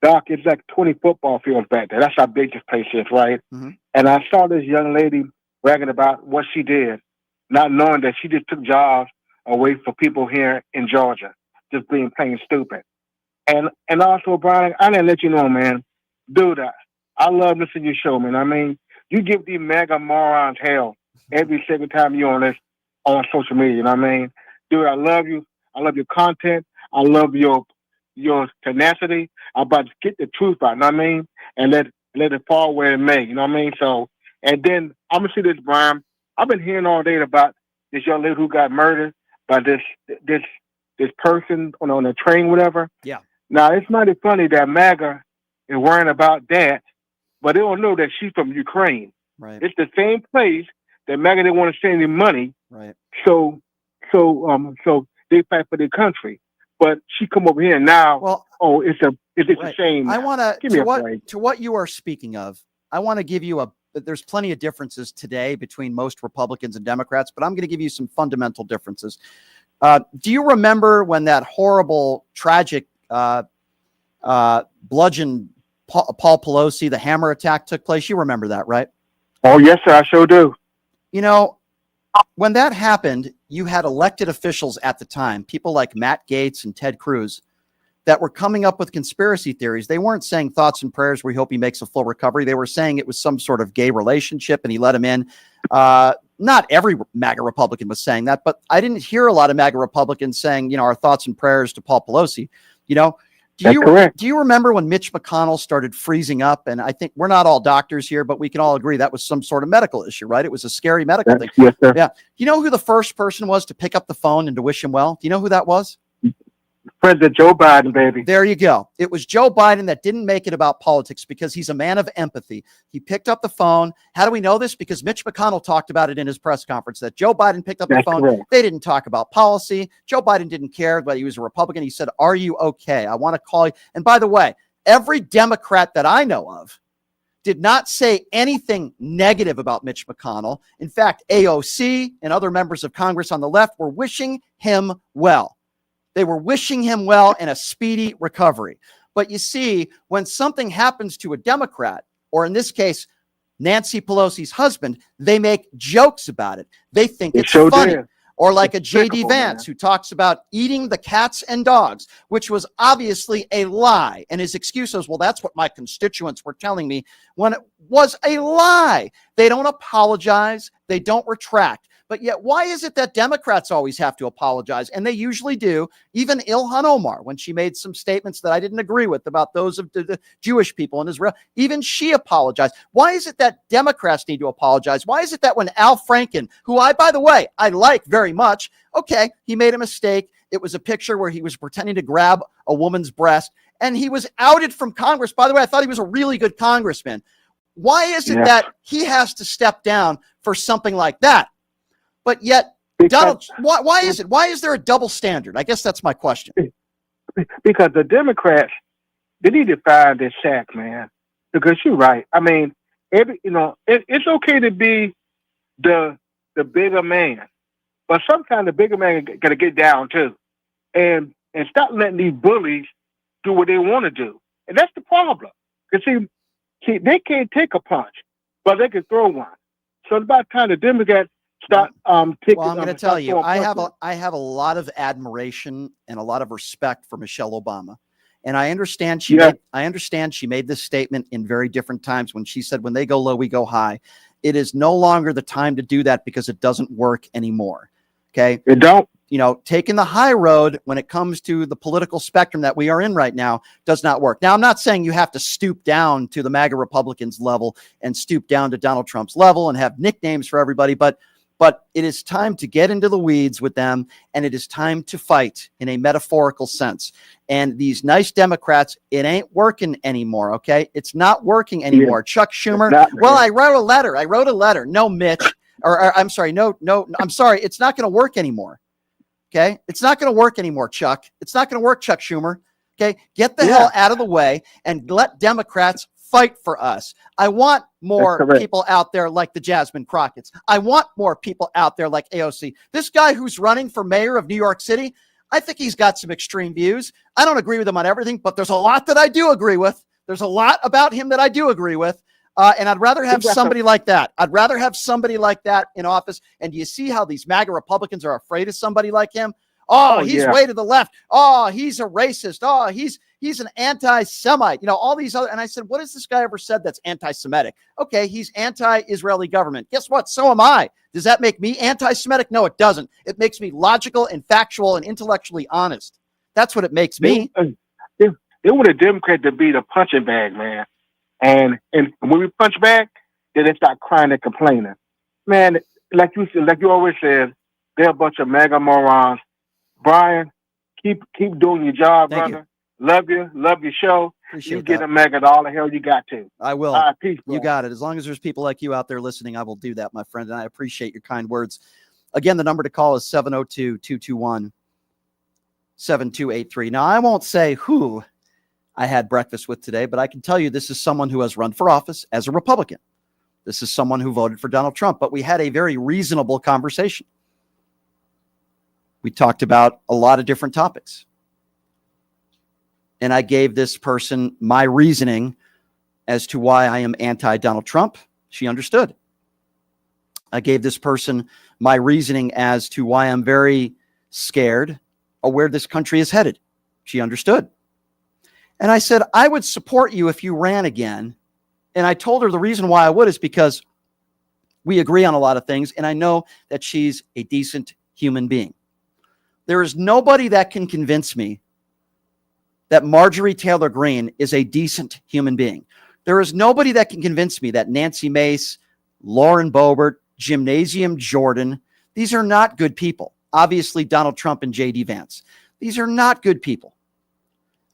Doc, it's like 20 football fields back there. That's how big this place is, right? Mm-hmm. And I saw this young lady bragging about what she did, not knowing that she just took jobs away for people here in Georgia, just being plain stupid. And also, Brian, I didn't let you know, man, dude, I love listening to your show, man. I mean, you give these mega morons hell every single time you're on social media, you know what I mean? Dude, I love you. I love your content. I love your tenacity. I'm about to get the truth out, you know what I mean? And let it fall where it may, you know what I mean? So, and then I'm going to see this, Brian. I've been hearing all day about this young lady who got murdered by this person on a train, whatever. Yeah. Now, it's mighty funny that MAGA is worrying about that, but they don't know that she's from Ukraine. Right. It's the same place that MAGA didn't want to send any money. Right. So they fight for their country. But she come over here now. Well, it's a shame. I want Give me a to break. to what you are speaking of. I want to give you there's plenty of differences today between most Republicans and Democrats, but I'm going to give you some fundamental differences. Do you remember when that horrible, tragic bludgeon Paul Pelosi, the hammer attack took place? You remember that, right? Oh, yes, sir. I sure do. You know, when that happened, you had elected officials at the time, people like Matt Gaetz and Ted Cruz, that were coming up with conspiracy theories. They weren't saying thoughts and prayers, we hope he makes a full recovery. They were saying it was some sort of gay relationship and he let him in. Not every MAGA Republican was saying that, but I didn't hear a lot of MAGA Republicans saying, our thoughts and prayers to Paul Pelosi. Do you remember when Mitch McConnell started freezing up? And I think we're not all doctors here, but we can all agree that was some sort of medical issue, right? It was a scary medical thing. Yes, sir. Yeah. You know who the first person was to pick up the phone and to wish him well? Do you know who that was? President Joe Biden, baby. There you go. It was Joe Biden that didn't make it about politics because he's a man of empathy. He picked up the phone. How do we know this? Because Mitch McConnell talked about it in his press conference that Joe Biden picked up the phone. Correct. They didn't talk about policy. Joe Biden didn't care whether he was a Republican. He said, "Are you okay? I want to call you." And by the way, every Democrat that I know of did not say anything negative about Mitch McConnell. In fact, AOC and other members of Congress on the left were wishing him well. They were wishing him well and a speedy recovery. But you see, when something happens to a Democrat, or in this case, Nancy Pelosi's husband, they make jokes about it. They think it's funny. Or like a J.D. Vance, who talks about eating the cats and dogs, which was obviously a lie. And his excuse was, well, that's what my constituents were telling me, when it was a lie. They don't apologize. They don't retract. But yet, why is it that Democrats always have to apologize? And they usually do. Even Ilhan Omar, when she made some statements that I didn't agree with about those of the Jewish people in Israel, even she apologized. Why is it that Democrats need to apologize? Why is it that when Al Franken, who by the way, I like very much, okay, he made a mistake. It was a picture where he was pretending to grab a woman's breast, and he was outed from Congress. By the way, I thought he was a really good congressman. Why is it that he has to step down for something like that? But yet, Donald, why is it? Why is there a double standard? I guess that's my question. Because the Democrats they need to fire this sack, man. Because you're right. I mean, it's okay to be the bigger man, but sometimes the bigger man got to get down too, and stop letting these bullies do what they want to do. And that's the problem. Because see, they can't take a punch, but they can throw one. So it's about time the Democrats start taking. Well, I'm going to tell you, I have a lot of admiration and a lot of respect for Michelle Obama. And I understand she made this statement in very different times when she said, when they go low, we go high. It is no longer the time to do that because it doesn't work anymore. Okay. It don't. Taking the high road when it comes to the political spectrum that we are in right now does not work. Now, I'm not saying you have to stoop down to the MAGA Republicans level and stoop down to Donald Trump's level and have nicknames for everybody, but it is time to get into the weeds with them, and it is time to fight in a metaphorical sense. And these nice Democrats, it ain't working anymore, okay? It's not working anymore. Yeah. Chuck Schumer, I wrote a letter. No, Mitch, or I'm sorry, no, I'm sorry. It's not going to work anymore, okay? It's not going to work anymore, Chuck. It's not going to work, Chuck Schumer, okay? Get the hell out of the way and let Democrats fight for us. I want more people out there like the Jasmine Crockett's. I want more people out there like AOC. This guy who's running for mayor of New York City, I think he's got some extreme views. I don't agree with him on everything, but there's a lot that I do agree with. There's a lot about him that I do agree with. And I'd rather have somebody like that. I'd rather have somebody like that in office. And do you see how these MAGA Republicans are afraid of somebody like him? Oh, he's way to the left. Oh, he's a racist. Oh, he's an anti-Semite. All these other. And I said, what has this guy ever said that's anti-Semitic? Okay, he's anti-Israeli government. Guess what? So am I. Does that make me anti-Semitic? No, it doesn't. It makes me logical and factual and intellectually honest. That's what it makes me. They want a Democrat to be the punching bag, man. And when we punch back, then they start crying and complaining. Man, like you always said, they're a bunch of MAGA morons. Brian, keep doing your job, brother. Love your show. Appreciate you get a MAGA all the hell you got to. I will. All right, peace, bro. You got it. As long as there's people like you out there listening, I will do that, my friend. And I appreciate your kind words. Again, the number to call is 702-221-7283. Now, I won't say who I had breakfast with today, but I can tell you this is someone who has run for office as a Republican. This is someone who voted for Donald Trump, but we had a very reasonable conversation. We talked about a lot of different topics. And I gave this person my reasoning as to why I am anti-Donald Trump. She understood. I gave this person my reasoning as to why I'm very scared of where this country is headed. She understood. And I said, I would support you if you ran again. And I told her the reason why I would is because we agree on a lot of things, and I know that she's a decent human being. There is nobody that can convince me that Marjorie Taylor Greene is a decent human being. There is nobody that can convince me that Nancy Mace, Lauren Boebert, Gymnasium Jordan, these are not good people. Obviously, Donald Trump and J.D. Vance. These are not good people.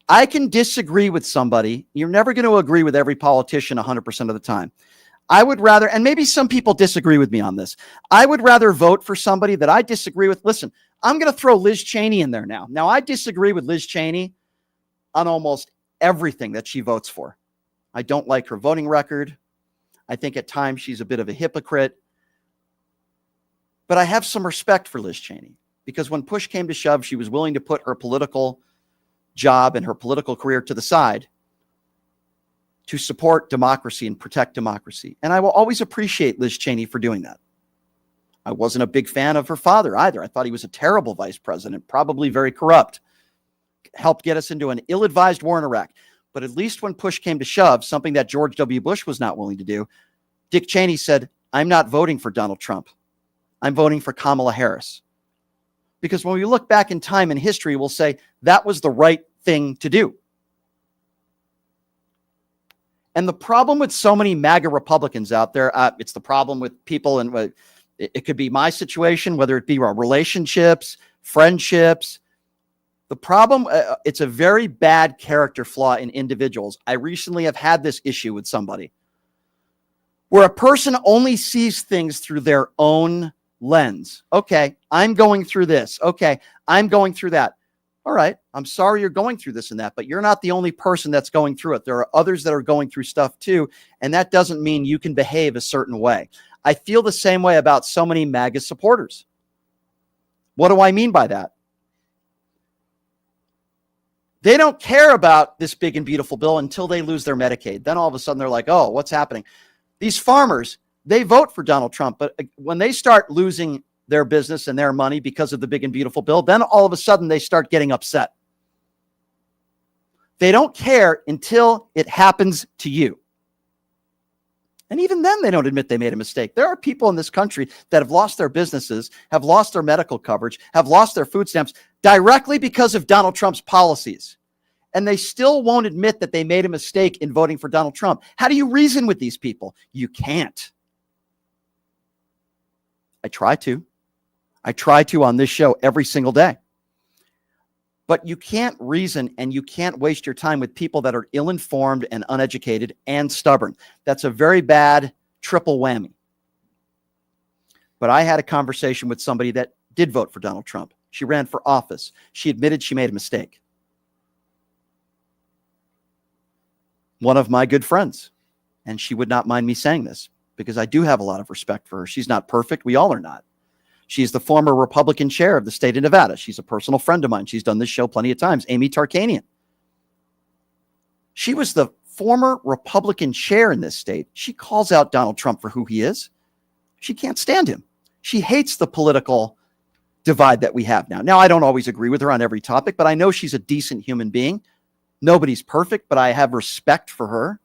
I can disagree with somebody. You're never going to agree with every politician 100% of the time. I would rather, and maybe some people disagree with me on this, I would rather vote for somebody that I disagree with. Listen, I'm going to throw Liz Cheney in there now. Now, I disagree with Liz Cheney on almost everything that she votes for. I don't like her voting record. I think at times she's a bit of a hypocrite. But I have some respect for Liz Cheney because when push came to shove, she was willing to put her political job and her political career to the side to support democracy and protect democracy. And I will always appreciate Liz Cheney for doing that. I wasn't a big fan of her father either. I thought he was a terrible vice president, probably very corrupt. Helped get us into an ill-advised war in Iraq. But at least when push came to shove, something that George W. Bush was not willing to do, Dick Cheney said, I'm not voting for Donald Trump. I'm voting for Kamala Harris. Because when we look back in time and history, we'll say that was the right thing to do. And the problem with so many MAGA Republicans out there, it's the problem with people, and it could be my situation, whether it be our relationships, friendships. The problem, it's a very bad character flaw in individuals. I recently have had this issue with somebody where a person only sees things through their own lens. Okay, I'm going through this. Okay, I'm going through that. All right, I'm sorry you're going through this and that, but you're not the only person that's going through it. There are others that are going through stuff too, and that doesn't mean you can behave a certain way. I feel the same way about so many MAGA supporters. What do I mean by that? They don't care about this big and beautiful bill until they lose their Medicaid. Then all of a sudden they're like, oh, what's happening? These farmers, they vote for Donald Trump, but when they start losing their business and their money because of the big and beautiful bill, then all of a sudden they start getting upset. They don't care until it happens to you. And even then, they don't admit they made a mistake. There are people in this country that have lost their businesses, have lost their medical coverage, have lost their food stamps directly because of Donald Trump's policies. And they still won't admit that they made a mistake in voting for Donald Trump. How do you reason with these people? You can't. I try to on this show every single day. But you can't reason and you can't waste your time with people that are ill-informed and uneducated and stubborn. That's a very bad triple whammy. But I had a conversation with somebody that did vote for Donald Trump. She ran for office. She admitted she made a mistake. One of my good friends, and she would not mind me saying this because I do have a lot of respect for her. She's not perfect. We all are not. She's the former Republican chair of the state of Nevada. She's a personal friend of mine. She's done this show plenty of times. Amy Tarkanian. She was the former Republican chair in this state. She calls out Donald Trump for who he is. She can't stand him. She hates the political divide that we have now. Now, I don't always agree with her on every topic, but I know she's a decent human being. Nobody's perfect, but I have respect for her.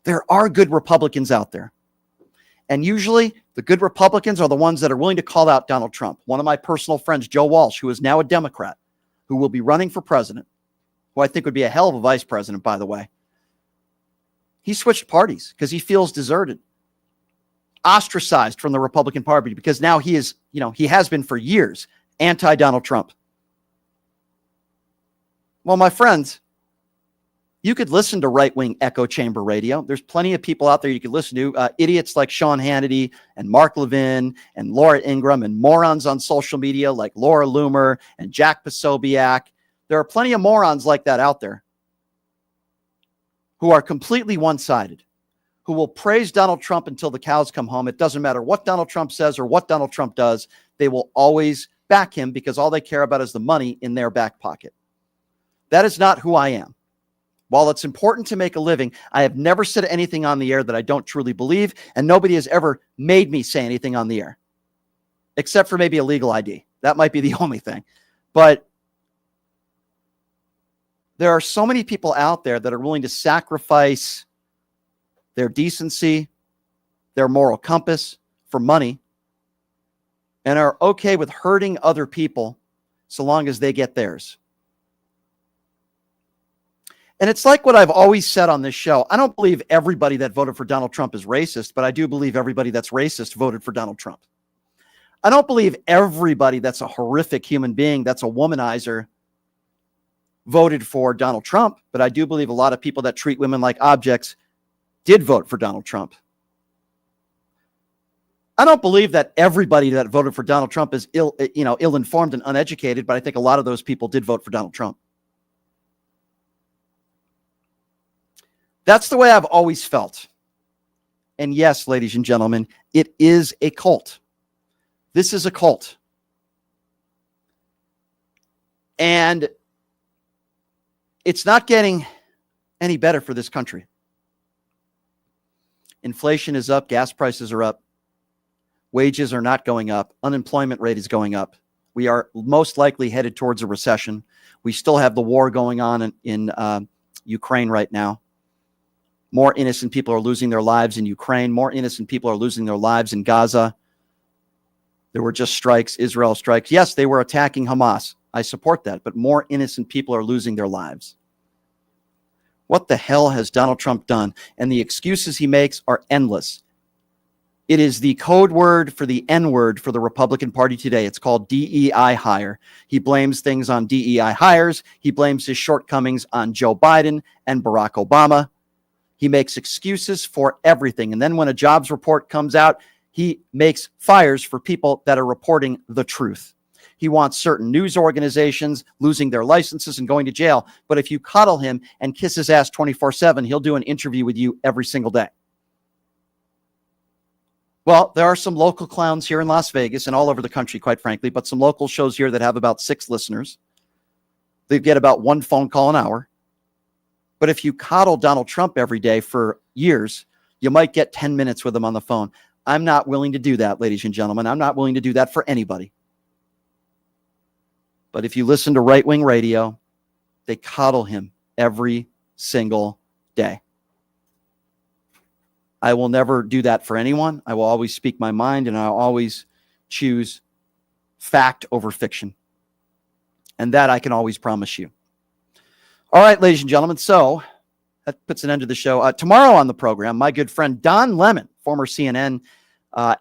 There are good Republicans out there. And usually the good Republicans are the ones that are willing to call out Donald Trump. One of my personal friends, Joe Walsh, who is now a Democrat, who will be running for president, who I think would be a hell of a vice president, by the way. He switched parties because he feels deserted, ostracized from the Republican Party because now he is, he has been for years anti-Donald Trump. Well, my friends, you could listen to right-wing echo chamber radio. There's plenty of people out there you could listen to. Idiots like Sean Hannity and Mark Levin and Laura Ingraham and morons on social media like Laura Loomer and Jack Posobiec. There are plenty of morons like that out there who are completely one-sided, who will praise Donald Trump until the cows come home. It doesn't matter what Donald Trump says or what Donald Trump does. They will always back him because all they care about is the money in their back pocket. That is not who I am. While it's important to make a living, I have never said anything on the air that I don't truly believe, and nobody has ever made me say anything on the air, except for maybe a legal ID. That might be the only thing. But there are so many people out there that are willing to sacrifice their decency, their moral compass for money, and are okay with hurting other people so long as they get theirs. And it's like what I've always said on this show. I don't believe everybody that voted for Donald Trump is racist, but I do believe everybody that's racist voted for Donald Trump. I don't believe everybody that's a horrific human being, that's a womanizer, voted for Donald Trump, but I do believe a lot of people that treat women like objects did vote for Donald Trump. I don't believe that everybody that voted for Donald Trump is ill-informed and uneducated, but I think a lot of those people did vote for Donald Trump. That's the way I've always felt. And yes, ladies and gentlemen, it is a cult. This is a cult. And it's not getting any better for this country. Inflation is up, gas prices are up, wages are not going up, unemployment rate is going up. We are most likely headed towards a recession. We still have the war going on in Ukraine right now. More innocent people are losing their lives in Ukraine. More innocent people are losing their lives in Gaza. There were just strikes, Israel strikes. Yes, they were attacking Hamas. I support that, but more innocent people are losing their lives. What the hell has Donald Trump done? And the excuses he makes are endless. It is the code word for the N-word for the Republican Party today. It's called DEI hire. He blames things on DEI hires. He blames his shortcomings on Joe Biden and Barack Obama. He makes excuses for everything. And then when a jobs report comes out, he makes fires for people that are reporting the truth. He wants certain news organizations losing their licenses and going to jail. But if you cuddle him and kiss his ass 24/7, he'll do an interview with you every single day. Well, there are some local clowns here in Las Vegas and all over the country, quite frankly, but some local shows here that have about 6 listeners. They get about 1 phone call an hour. But if you coddle Donald Trump every day for years, you might get 10 minutes with him on the phone. I'm not willing to do that, ladies and gentlemen. I'm not willing to do that for anybody. But if you listen to right-wing radio, they coddle him every single day. I will never do that for anyone. I will always speak my mind, and I'll always choose fact over fiction. And that I can always promise you. All right, ladies and gentlemen, so that puts an end to the show. Tomorrow on the program, my good friend Don Lemon, former CNN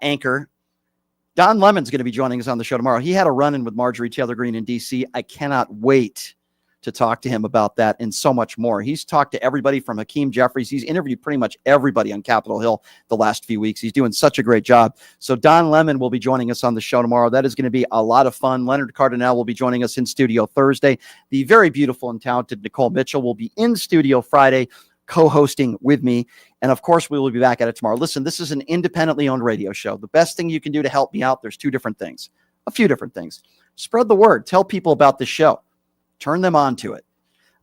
anchor. Don Lemon's going to be joining us on the show tomorrow. He had a run-in with Marjorie Taylor Greene in D.C. I cannot wait to talk to him about that and so much more. He's talked to everybody from Hakeem Jeffries. He's interviewed pretty much everybody on Capitol Hill the last few weeks. He's doing such a great job. So Don Lemon will be joining us on the show tomorrow. That is going to be a lot of fun. Leonard Cardinale will be joining us in studio Thursday. The very beautiful and talented Nicole Mitchell will be in studio Friday, co-hosting with me. And of course, we will be back at it tomorrow. Listen, this is an independently owned radio show. The best thing you can do to help me out, there's a few different things. Spread the word. Tell people about the show. Turn them on to it.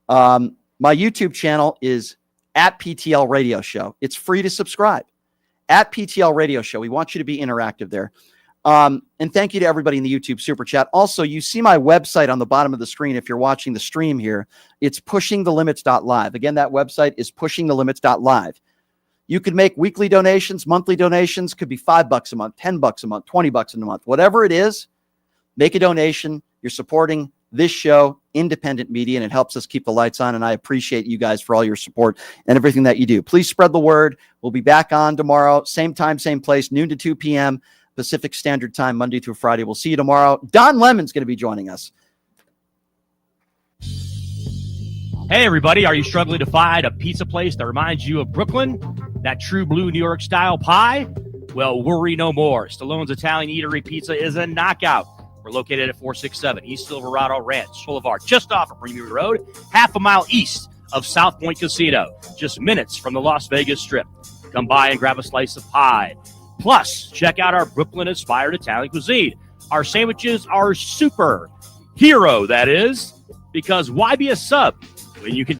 My YouTube channel is at PTL Radio Show. It's free to subscribe. At PTL Radio Show. We want you to be interactive there. And thank you to everybody in the YouTube Super Chat. Also, you see my website on the bottom of the screen if you're watching the stream here. It's pushingthelimits.live. Again, that website is pushingthelimits.live. You could make weekly donations, monthly donations, could be $5 a month, $10 a month, $20 a month, whatever it is. Make a donation. You're supporting this show, independent media, and it helps us keep the lights on. And I appreciate you guys for all your support and everything that you do. Please spread the word. We'll be back on tomorrow, same time, same place, noon to 2 p.m. Pacific Standard Time, Monday through Friday. We'll see you tomorrow. Don Lemon's going to be joining us. Hey, everybody. Are you struggling to find a pizza place that reminds you of Brooklyn? That true blue New York style pie? Well, worry no more. Stallone's Italian Eatery Pizza is a knockout. We're located at 467 East Silverado Ranch Boulevard, just off of Premier Road, half a mile east of South Point Casino, just minutes from the Las Vegas Strip. Come by and grab a slice of pie. Plus, check out our Brooklyn-inspired Italian cuisine. Our sandwiches are super hero, that is, because why be a sub when you can